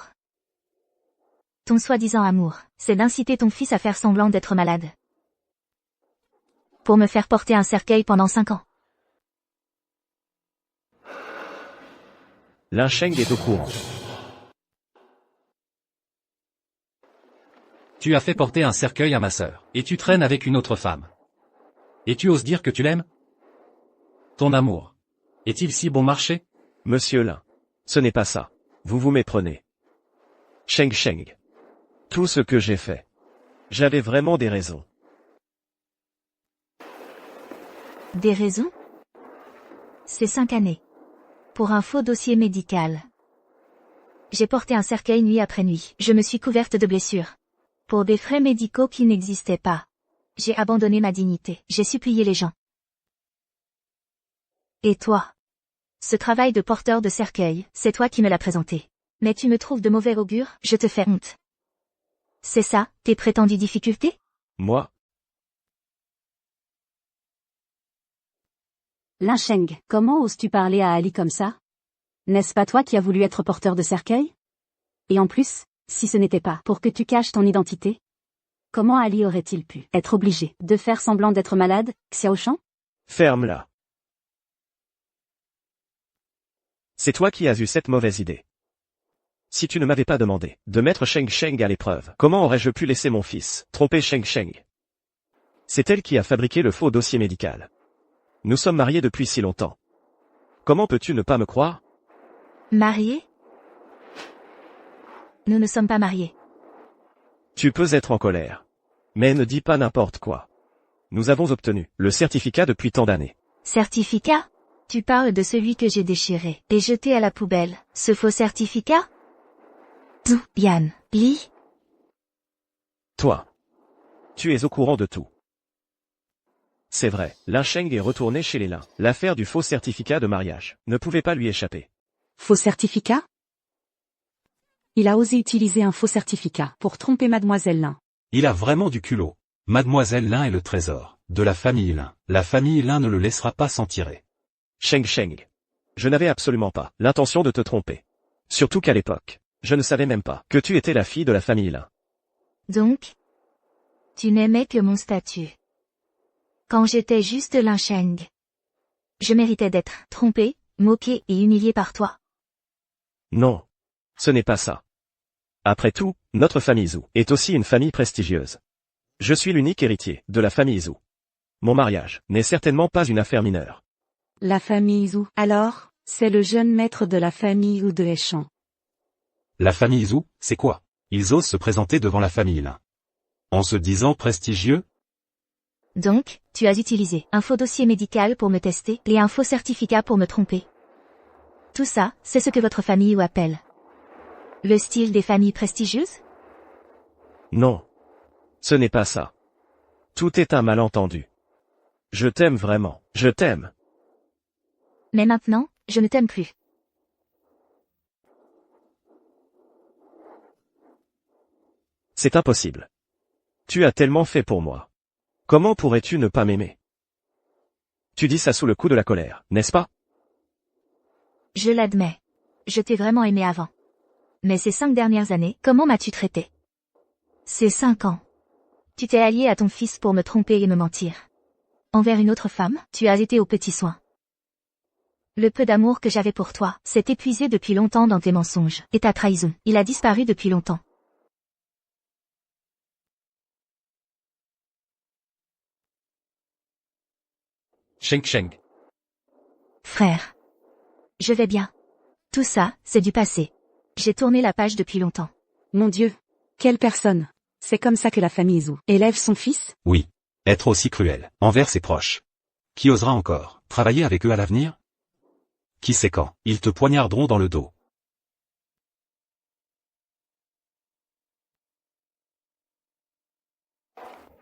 Ton soi-disant amour, c'est d'inciter ton fils à faire semblant d'être malade. Pour me faire porter un cercueil pendant 5 ans. Lin Sheng est au courant. Tu as fait porter un cercueil à ma sœur, et tu traînes avec une autre femme. Et tu oses dire que tu l'aimes? Ton amour est-il si bon marché? Monsieur Lin, ce n'est pas ça. Vous vous méprenez. Sheng Sheng. Tout ce que j'ai fait. J'avais vraiment des raisons. Des raisons? C'est 5 années. Pour un faux dossier médical. J'ai porté un cercueil nuit après nuit. Je me suis couverte de blessures. Pour des frais médicaux qui n'existaient pas. J'ai abandonné ma dignité. J'ai supplié les gens. Et toi? Ce travail de porteur de cercueil, c'est toi qui me l'as présenté. Mais tu me trouves de mauvais augure, je te fais honte. C'est ça, tes prétendues difficultés? Moi? Linsheng, comment oses-tu parler à Ali comme ça? N'est-ce pas toi qui as voulu être porteur de cercueil? Et en plus, si ce n'était pas pour que tu caches ton identité, comment Ali aurait-il pu être obligé de faire semblant d'être malade, Xiaoshan? Ferme-la. C'est toi qui as eu cette mauvaise idée. Si tu ne m'avais pas demandé de mettre Sheng Sheng à l'épreuve, comment aurais-je pu laisser mon fils tromper Sheng Sheng? C'est elle qui a fabriqué le faux dossier médical. Nous sommes mariés depuis si longtemps. Comment peux-tu ne pas me croire? Mariés? Nous ne sommes pas mariés. Tu peux être en colère. Mais ne dis pas n'importe quoi. Nous avons obtenu le certificat depuis tant d'années. Certificat? Tu parles de celui que j'ai déchiré et jeté à la poubelle, ce faux certificat? Zhu, Yan, Li? Toi. Tu es au courant de tout. C'est vrai, Linsheng est retourné chez les Lin. L'affaire du faux certificat de mariage ne pouvait pas lui échapper. Faux certificat? Il a osé utiliser un faux certificat pour tromper Mademoiselle Lin. Il a vraiment du culot. Mademoiselle Lin est le trésor de la famille Lin. La famille Lin ne le laissera pas s'en tirer. Sheng Sheng. Je n'avais absolument pas l'intention de te tromper. Surtout qu'à l'époque, je ne savais même pas que tu étais la fille de la famille Lin. Donc, tu n'aimais que mon statut. Quand j'étais juste Linsheng. Je méritais d'être trompé, moqué et humilié par toi. Non. Ce n'est pas ça. Après tout, notre famille Zhu est aussi une famille prestigieuse. Je suis l'unique héritier de la famille Zhu. Mon mariage n'est certainement pas une affaire mineure. La famille Zhu. Alors, c'est le jeune maître de la famille Zhu de Heichan. La famille Zhu, c'est quoi? Ils osent se présenter devant la famille Lin. En se disant prestigieux? Donc, tu as utilisé un faux dossier médical pour me tester et un faux certificat pour me tromper. Tout ça, c'est ce que votre famille appelle le style des familles prestigieuses? Non. Ce n'est pas ça. Tout est un malentendu. Je t'aime vraiment. Je t'aime. Mais maintenant, je ne t'aime plus. C'est impossible. Tu as tellement fait pour moi. Comment pourrais-tu ne pas m'aimer? Tu dis ça sous le coup de la colère, n'est-ce pas? Je l'admets. Je t'ai vraiment aimé avant. Mais ces 5 dernières années, comment m'as-tu traité? Ces 5 ans. Tu t'es allié à ton fils pour me tromper et me mentir. Envers une autre femme, tu as été aux petits soins. Le peu d'amour que j'avais pour toi s'est épuisé depuis longtemps dans tes mensonges. Et ta trahison, il a disparu depuis longtemps. Sheng Sheng. Frère. Je vais bien. Tout ça, c'est du passé. J'ai tourné la page depuis longtemps. Mon Dieu. Quelle personne. C'est comme ça que la famille Zhu élève son fils? Oui. Être aussi cruel envers ses proches. Qui osera encore travailler avec eux à l'avenir? Qui sait quand ils te poignarderont dans le dos.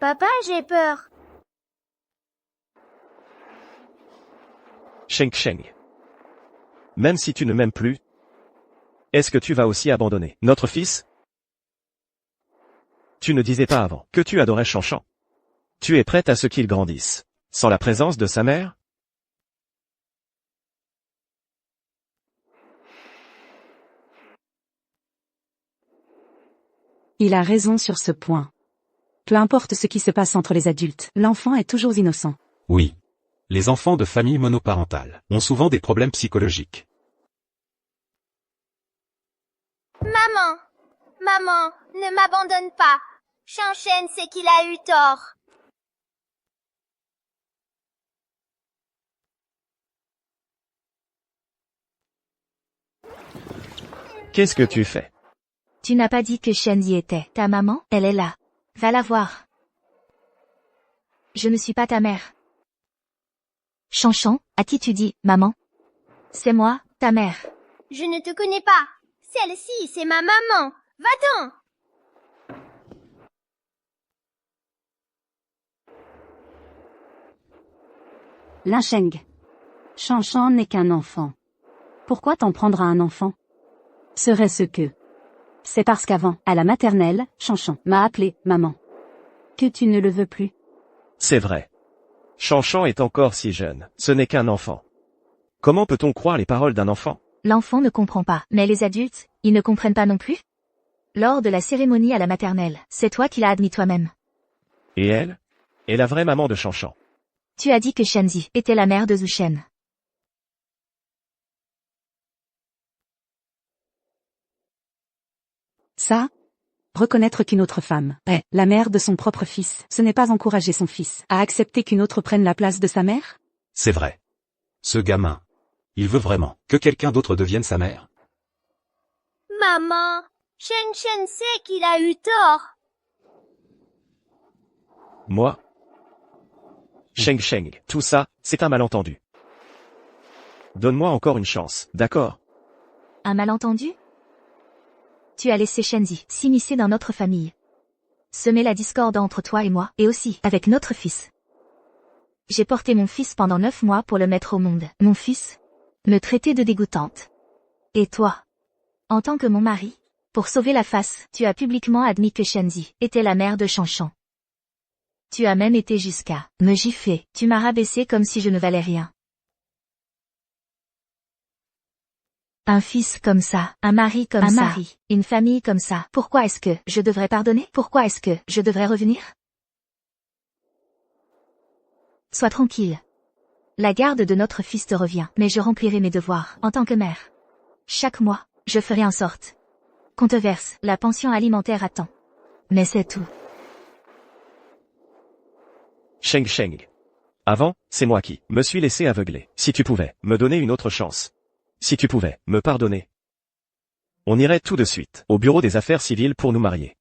Papa, j'ai peur. Sheng Sheng. Même si tu ne m'aimes plus, est-ce que tu vas aussi abandonner notre fils? Tu ne disais pas avant que tu adorais Shanshan. Tu es prête à ce qu'il grandisse, sans la présence de sa mère? Il a raison sur ce point. Peu importe ce qui se passe entre les adultes, l'enfant est toujours innocent. Oui. Les enfants de familles monoparentales ont souvent des problèmes psychologiques. Maman, ne m'abandonne pas. Shanshan sait qu'il a eu tort. Qu'est-ce que tu fais? Tu n'as pas dit que Shen y était. Ta maman, elle est là. Va la voir. Je ne suis pas ta mère. Chanchan, à qui tu dis, maman? C'est moi, ta mère. Je ne te connais pas. Celle-ci, c'est ma maman. Va-t'en! Lincheng. Chanchan n'est qu'un enfant. Pourquoi t'en prendre à un enfant? Serait-ce que... C'est parce qu'avant, à la maternelle, Chanchan m'a appelé maman. Que tu ne le veux plus. C'est vrai. Chanchan est encore si jeune, ce n'est qu'un enfant. Comment peut-on croire les paroles d'un enfant? L'enfant ne comprend pas, mais les adultes, ils ne comprennent pas non plus? Lors de la cérémonie à la maternelle, c'est toi qui l'as admis toi-même. Et elle? Est la vraie maman de Chanchan. Tu as dit que Shenzi était la mère de Zhu Shen. Ça? Reconnaître qu'une autre femme est la mère de son propre fils, ce n'est pas encourager son fils à accepter qu'une autre prenne la place de sa mère? C'est vrai. Ce gamin. Il veut vraiment que quelqu'un d'autre devienne sa mère? Maman, Shen sait qu'il a eu tort. Moi? Sheng, tout ça, c'est un malentendu. Donne-moi encore une chance, d'accord? Un malentendu? Tu as laissé Shenzi s'immiscer dans notre famille. Semer la discorde entre toi et moi, et aussi avec notre fils. J'ai porté mon fils pendant 9 mois pour le mettre au monde. Mon fils me traitait de dégoûtante. Et toi? En tant que mon mari, pour sauver la face, tu as publiquement admis que Shenzi était la mère de Chanchan. Tu as même été jusqu'à me gifler. Tu m'as rabaissé comme si je ne valais rien. Un fils comme ça, un mari comme ça, une famille comme ça. Pourquoi est-ce que je devrais pardonner? Pourquoi est-ce que je devrais revenir? Sois tranquille. La garde de notre fils te revient, mais je remplirai mes devoirs en tant que mère. Chaque mois, je ferai en sorte qu'on te verse la pension alimentaire à temps. Mais c'est tout. Sheng. Avant, c'est moi qui me suis laissé aveugler. Si tu pouvais me donner une autre chance. Si tu pouvais me pardonner. On irait tout de suite au bureau des affaires civiles pour nous marier.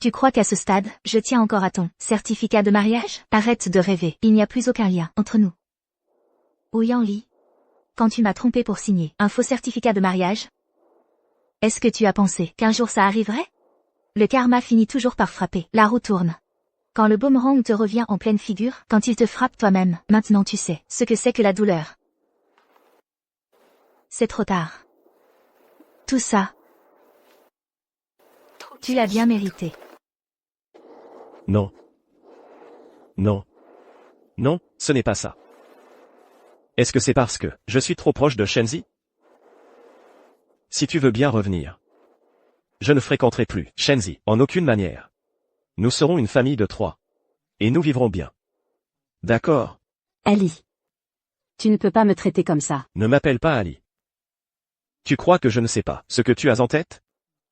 Tu crois qu'à ce stade, je tiens encore à ton certificat de mariage? Arrête de rêver, il n'y a plus aucun lien entre nous. Ouyang-Li, quand tu m'as trompé pour signer un faux certificat de mariage, est-ce que tu as pensé qu'un jour ça arriverait? Le karma finit toujours par frapper, la roue tourne. Quand le boomerang te revient en pleine figure, quand il te frappe toi-même, maintenant tu sais ce que c'est que la douleur. C'est trop tard. Tout ça, tu l'as bien mérité. Non. Non, ce n'est pas ça. Est-ce que c'est parce que je suis trop proche de Shenzi? Si tu veux bien revenir. Je ne fréquenterai plus Shenzi, en aucune manière. Nous serons une famille de 3. Et nous vivrons bien. D'accord? Ali. Tu ne peux pas me traiter comme ça. Ne m'appelle pas Ali. Tu crois que je ne sais pas ce que tu as en tête?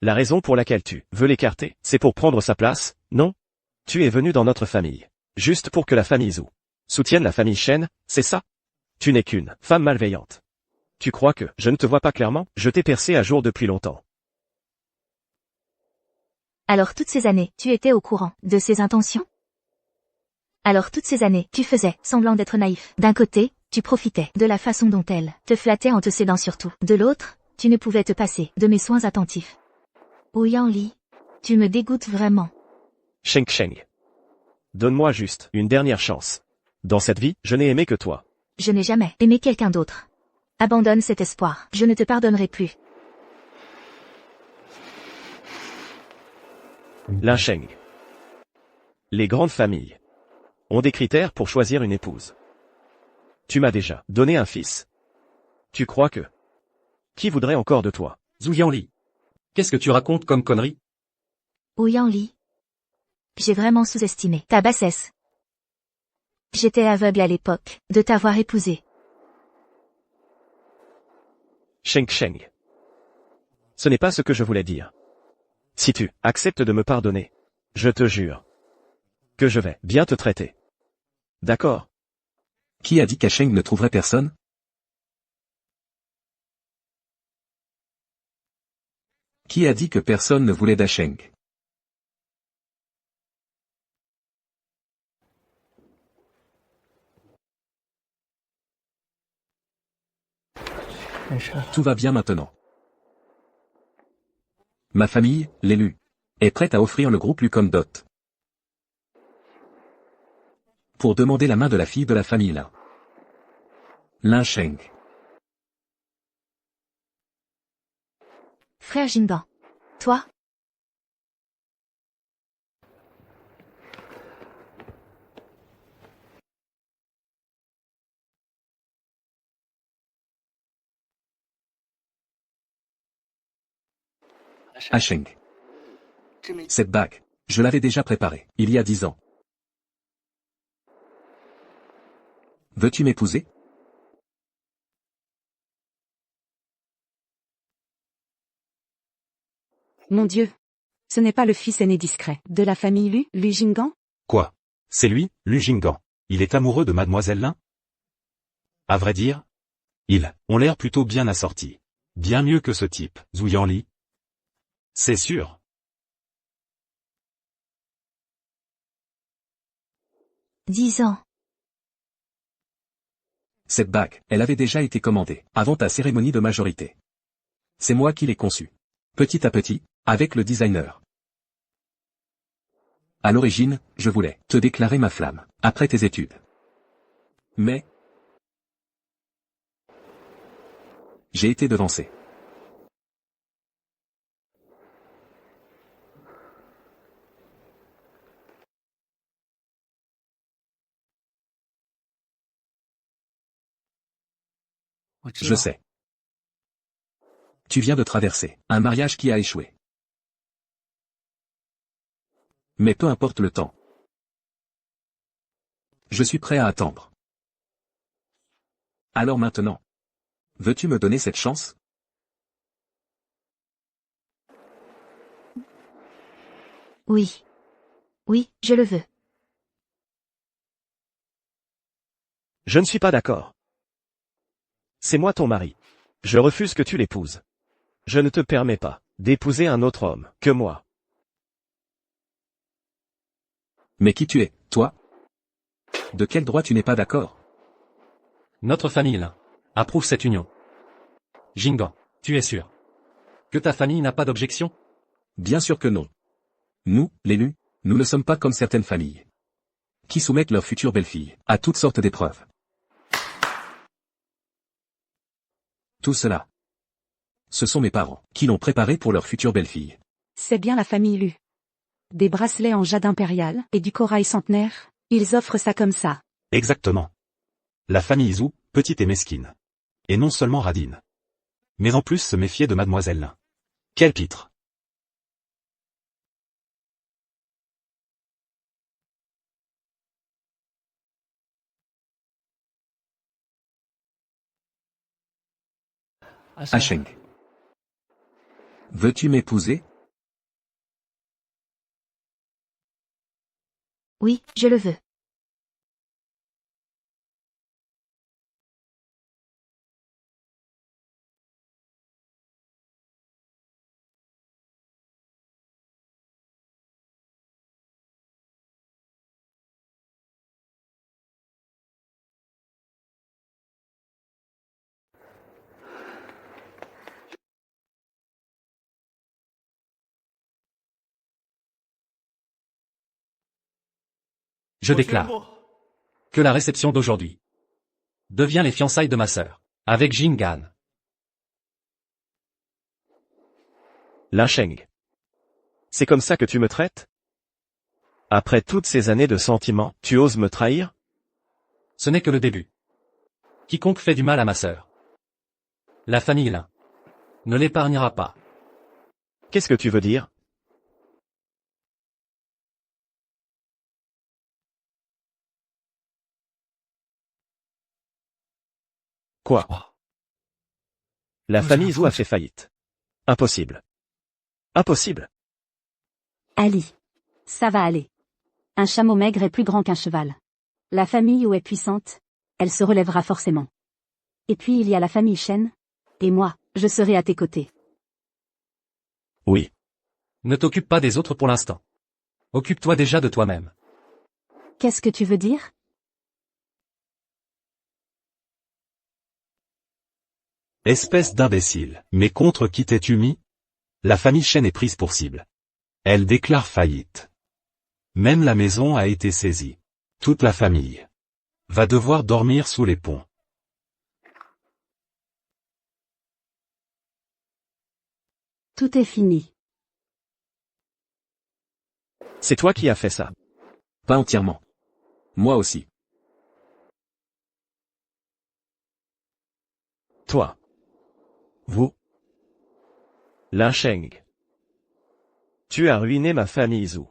La raison pour laquelle tu veux l'écarter, c'est pour prendre sa place, non? Tu es venu dans notre famille. Juste pour que la famille Zhu soutienne la famille Shen, c'est ça? Tu n'es qu'une femme malveillante. Tu crois que je ne te vois pas clairement? Je t'ai percé à jour depuis longtemps. Alors toutes ces années, tu étais au courant de ses intentions? Alors toutes ces années, tu faisais semblant d'être naïf. D'un côté, tu profitais de la façon dont elle te flattait en te cédant surtout. De l'autre, tu ne pouvais te passer de mes soins attentifs. Ouyang-Li, tu me dégoûtes vraiment. Sheng. Donne-moi juste une dernière chance. Dans cette vie, je n'ai aimé que toi. Je n'ai jamais aimé quelqu'un d'autre. Abandonne cet espoir. Je ne te pardonnerai plus. Lincheng. Les grandes familles ont des critères pour choisir une épouse. Tu m'as déjà donné un fils. Tu crois que... Qui voudrait encore de toi? Zhu, qu'est-ce que tu racontes comme connerie? Ouyang-Li, j'ai vraiment sous-estimé ta bassesse. J'étais aveugle à l'époque de t'avoir épousé. Sheng. Ce n'est pas ce que je voulais dire. Si tu acceptes de me pardonner, je te jure que je vais bien te traiter. D'accord? Qui a dit qu'Asheng ne trouverait personne? Qui a dit que personne ne voulait d'Asheng? Tout va bien maintenant. Ma famille, l'élu, est prête à offrir le groupe Lu comme dot. Pour demander la main de la fille de la famille Lin. Lin Sheng. Frère Jinban. Toi? Sheng. Cette bague, je l'avais déjà préparée, il y a 10 ans. Veux-tu m'épouser? Mon Dieu. Ce n'est pas le fils aîné discret de la famille Lu, Lu Jinggan? Quoi? C'est lui, Lu Jinggan. Il est amoureux de mademoiselle Lin? À vrai dire, ils ont l'air plutôt bien assortis. Bien mieux que ce type, Zhu Yanli. C'est sûr. 10 ans. Cette bague, elle avait déjà été commandée, avant ta cérémonie de majorité. C'est moi qui l'ai conçue. Petit à petit, avec le designer. À l'origine, je voulais te déclarer ma flamme, après tes études. Mais j'ai été devancé. Je sais. Tu viens de traverser un mariage qui a échoué. Mais peu importe le temps. Je suis prêt à attendre. Alors maintenant, veux-tu me donner cette chance? Oui. Oui, je le veux. Je ne suis pas d'accord. C'est moi ton mari. Je refuse que tu l'épouses. Je ne te permets pas d'épouser un autre homme que moi. Mais qui tu es, toi? De quel droit tu n'es pas d'accord? Notre famille Lin approuve cette union. Jinggan, tu es sûr que ta famille n'a pas d'objection? Bien sûr que non. Nous, l'élu, nous ne sommes pas comme certaines familles qui soumettent leur future belle-fille à toutes sortes d'épreuves. Tout cela, ce sont mes parents qui l'ont préparé pour leur future belle-fille. C'est bien la famille Lu. Des bracelets en jade impérial et du corail centenaire, ils offrent ça comme ça. Exactement. La famille Zhu, petite et mesquine. Et non seulement radine. Mais en plus se méfier de mademoiselle Lin. Quel pitre. Sheng. Veux-tu m'épouser? Oui, je le veux. Je déclare que la réception d'aujourd'hui devient les fiançailles de ma sœur, avec Jingan. Lin Sheng. C'est comme ça que tu me traites? Après toutes ces années de sentiments, tu oses me trahir? Ce n'est que le début. Quiconque fait du mal à ma sœur, la famille Lin, ne l'épargnera pas. Qu'est-ce que tu veux dire? Quoi? La famille Zhu a fait faillite. Impossible. Impossible. Ali. Ça va aller. Un chameau maigre est plus grand qu'un cheval. La famille Wu est puissante. Elle se relèvera forcément. Et puis il y a la famille Shen. Et moi, je serai à tes côtés. Oui. Ne t'occupe pas des autres pour l'instant. Occupe-toi déjà de toi-même. Qu'est-ce que tu veux dire? Espèce d'imbécile. Mais contre qui t'es-tu mis? La famille Chen est prise pour cible. Elle déclare faillite. Même la maison a été saisie. Toute la famille va devoir dormir sous les ponts. Tout est fini. C'est toi qui as fait ça. Pas entièrement. Moi aussi. Toi. Vous. Lin Sheng. Tu as ruiné ma famille Zhu.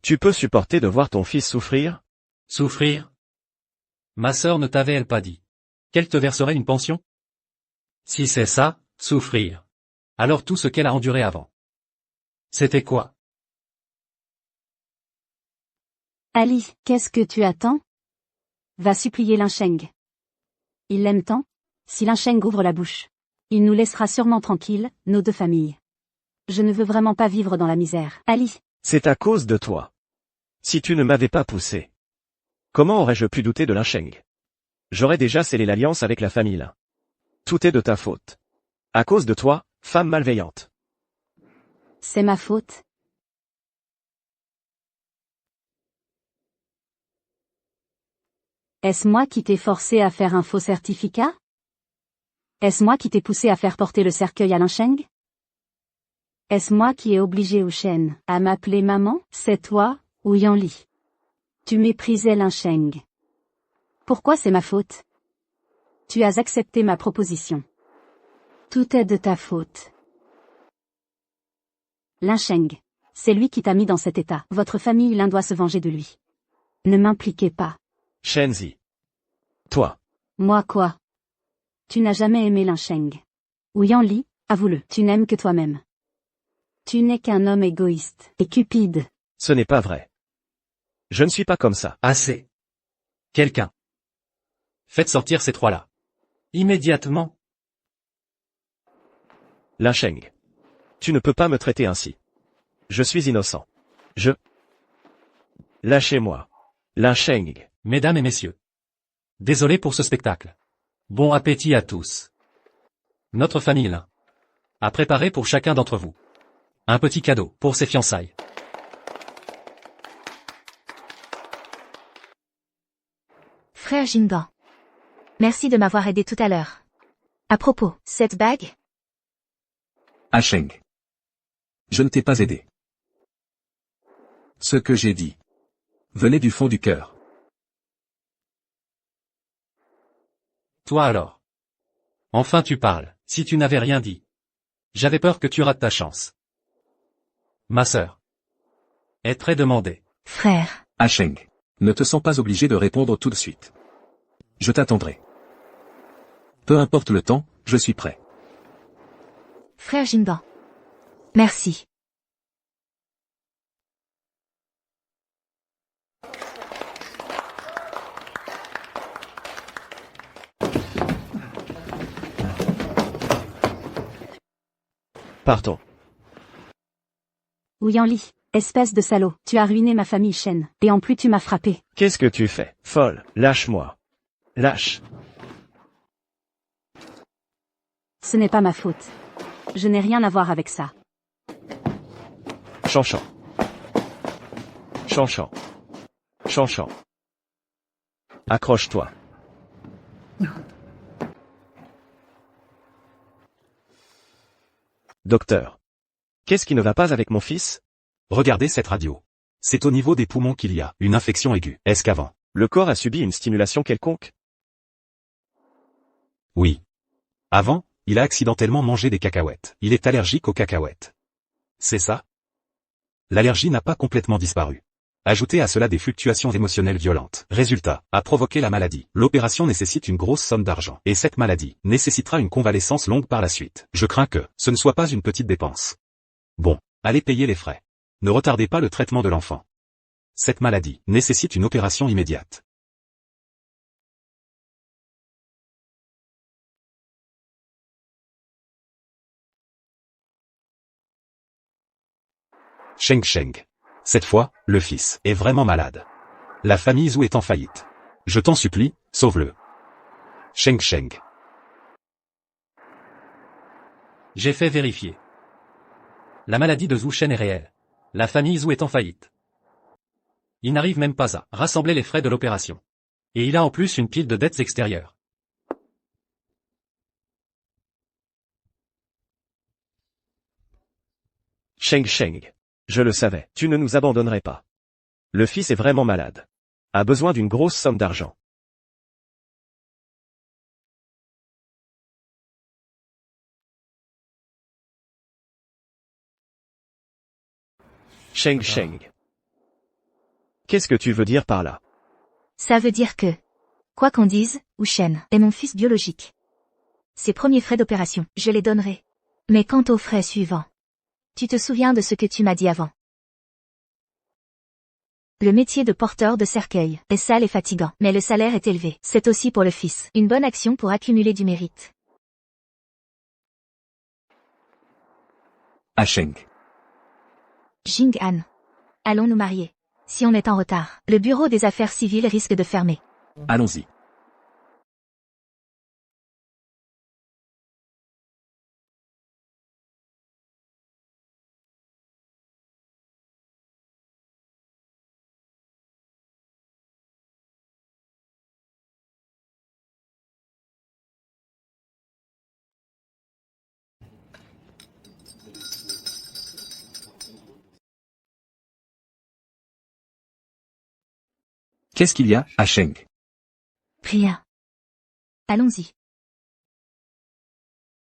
Tu peux supporter de voir ton fils souffrir? Souffrir? Ma sœur ne t'avait-elle pas dit qu'elle te verserait une pension? Si c'est ça, souffrir. Alors tout ce qu'elle a enduré avant. C'était quoi? Ali, qu'est-ce que tu attends? Va supplier Lin Sheng. Il l'aime tant? Si Lin Sheng ouvre la bouche, il nous laissera sûrement tranquilles, nos deux familles. Je ne veux vraiment pas vivre dans la misère. Ali. C'est à cause de toi. Si tu ne m'avais pas poussé, comment aurais-je pu douter de Lin Sheng? J'aurais déjà scellé l'alliance avec la famille Lin. Tout est de ta faute. À cause de toi, femme malveillante. C'est ma faute. Est-ce moi qui t'ai forcé à faire un faux certificat? Est-ce moi qui t'ai poussé à faire porter le cercueil à Lin Sheng? Est-ce moi qui ai obligé Wu Shen à m'appeler maman? C'est toi, ou Yanli. Tu méprisais Lin Sheng. Pourquoi c'est ma faute? Tu as accepté ma proposition. Tout est de ta faute. Lin Sheng. C'est lui qui t'a mis dans cet état. Votre famille Lin doit se venger de lui. Ne m'impliquez pas. Shenzi. Toi. Moi quoi? Tu n'as jamais aimé Lin Sheng. Ou Yanli, avoue-le, tu n'aimes que toi-même. Tu n'es qu'un homme égoïste et cupide. Ce n'est pas vrai. Je ne suis pas comme ça. Assez. Quelqu'un. Faites sortir ces trois-là. Immédiatement. Lin Sheng. Tu ne peux pas me traiter ainsi. Je suis innocent. Lâchez-moi. Lin Sheng. Mesdames et messieurs. Désolé pour ce spectacle. Bon appétit à tous. Notre famille Lin a préparé pour chacun d'entre vous un petit cadeau pour ses fiançailles. Frère Jinban. Merci de m'avoir aidé tout à l'heure. À propos, cette bague? Ah Sheng. Je ne t'ai pas aidé. Ce que j'ai dit venait du fond du cœur. Toi alors. Enfin tu parles, si tu n'avais rien dit. J'avais peur que tu rates ta chance. Ma sœur est très demandée. Frère. Ah Sheng. Ne te sens pas obligé de répondre tout de suite. Je t'attendrai. Peu importe le temps, je suis prêt. Frère Jinban. Merci. Partons. Ou Yanli, espèce de salaud, tu as ruiné ma famille Shen, et en plus tu m'as frappé. Qu'est-ce que tu fais? Folle, lâche-moi. Lâche. Ce n'est pas ma faute. Je n'ai rien à voir avec ça. Chanchan. Chanchan. Chanchan. Accroche-toi. Docteur. Qu'est-ce qui ne va pas avec mon fils? Regardez cette radio. C'est au niveau des poumons qu'il y a une infection aiguë. Est-ce qu'avant? Le corps a subi une stimulation quelconque? Oui. Avant, il a accidentellement mangé des cacahuètes. Il est allergique aux cacahuètes. C'est ça? L'allergie n'a pas complètement disparu. Ajoutez à cela des fluctuations émotionnelles violentes. Résultat, a provoqué la maladie. L'opération nécessite une grosse somme d'argent. Et cette maladie nécessitera une convalescence longue par la suite. Je crains que ce ne soit pas une petite dépense. Bon, allez payer les frais. Ne retardez pas le traitement de l'enfant. Cette maladie nécessite une opération immédiate. Sheng Sheng. Cette fois, le fils est vraiment malade. La famille Zhu est en faillite. Je t'en supplie, sauve-le. Sheng Sheng. J'ai fait vérifier. La maladie de Zhu Shen est réelle. La famille Zhu est en faillite. Il n'arrive même pas à rassembler les frais de l'opération. Et il a en plus une pile de dettes extérieures. Sheng Sheng. Je le savais, tu ne nous abandonnerais pas. Le fils est vraiment malade. A besoin d'une grosse somme d'argent. Sheng Sheng. Qu'est-ce que tu veux dire par là? Ça veut dire que, quoi qu'on dise, Wu Shen est mon fils biologique. Ses premiers frais d'opération, je les donnerai. Mais quant aux frais suivants, tu te souviens de ce que tu m'as dit avant. Le métier de porteur de cercueil est sale et fatigant, mais le salaire est élevé. C'est aussi pour le fils, une bonne action pour accumuler du mérite. À Sheng. Jing Han. Allons nous marier. Si on est en retard, le bureau des affaires civiles risque de fermer. Allons-y. Qu'est-ce qu'il y a, à Sheng? Rien. Allons-y.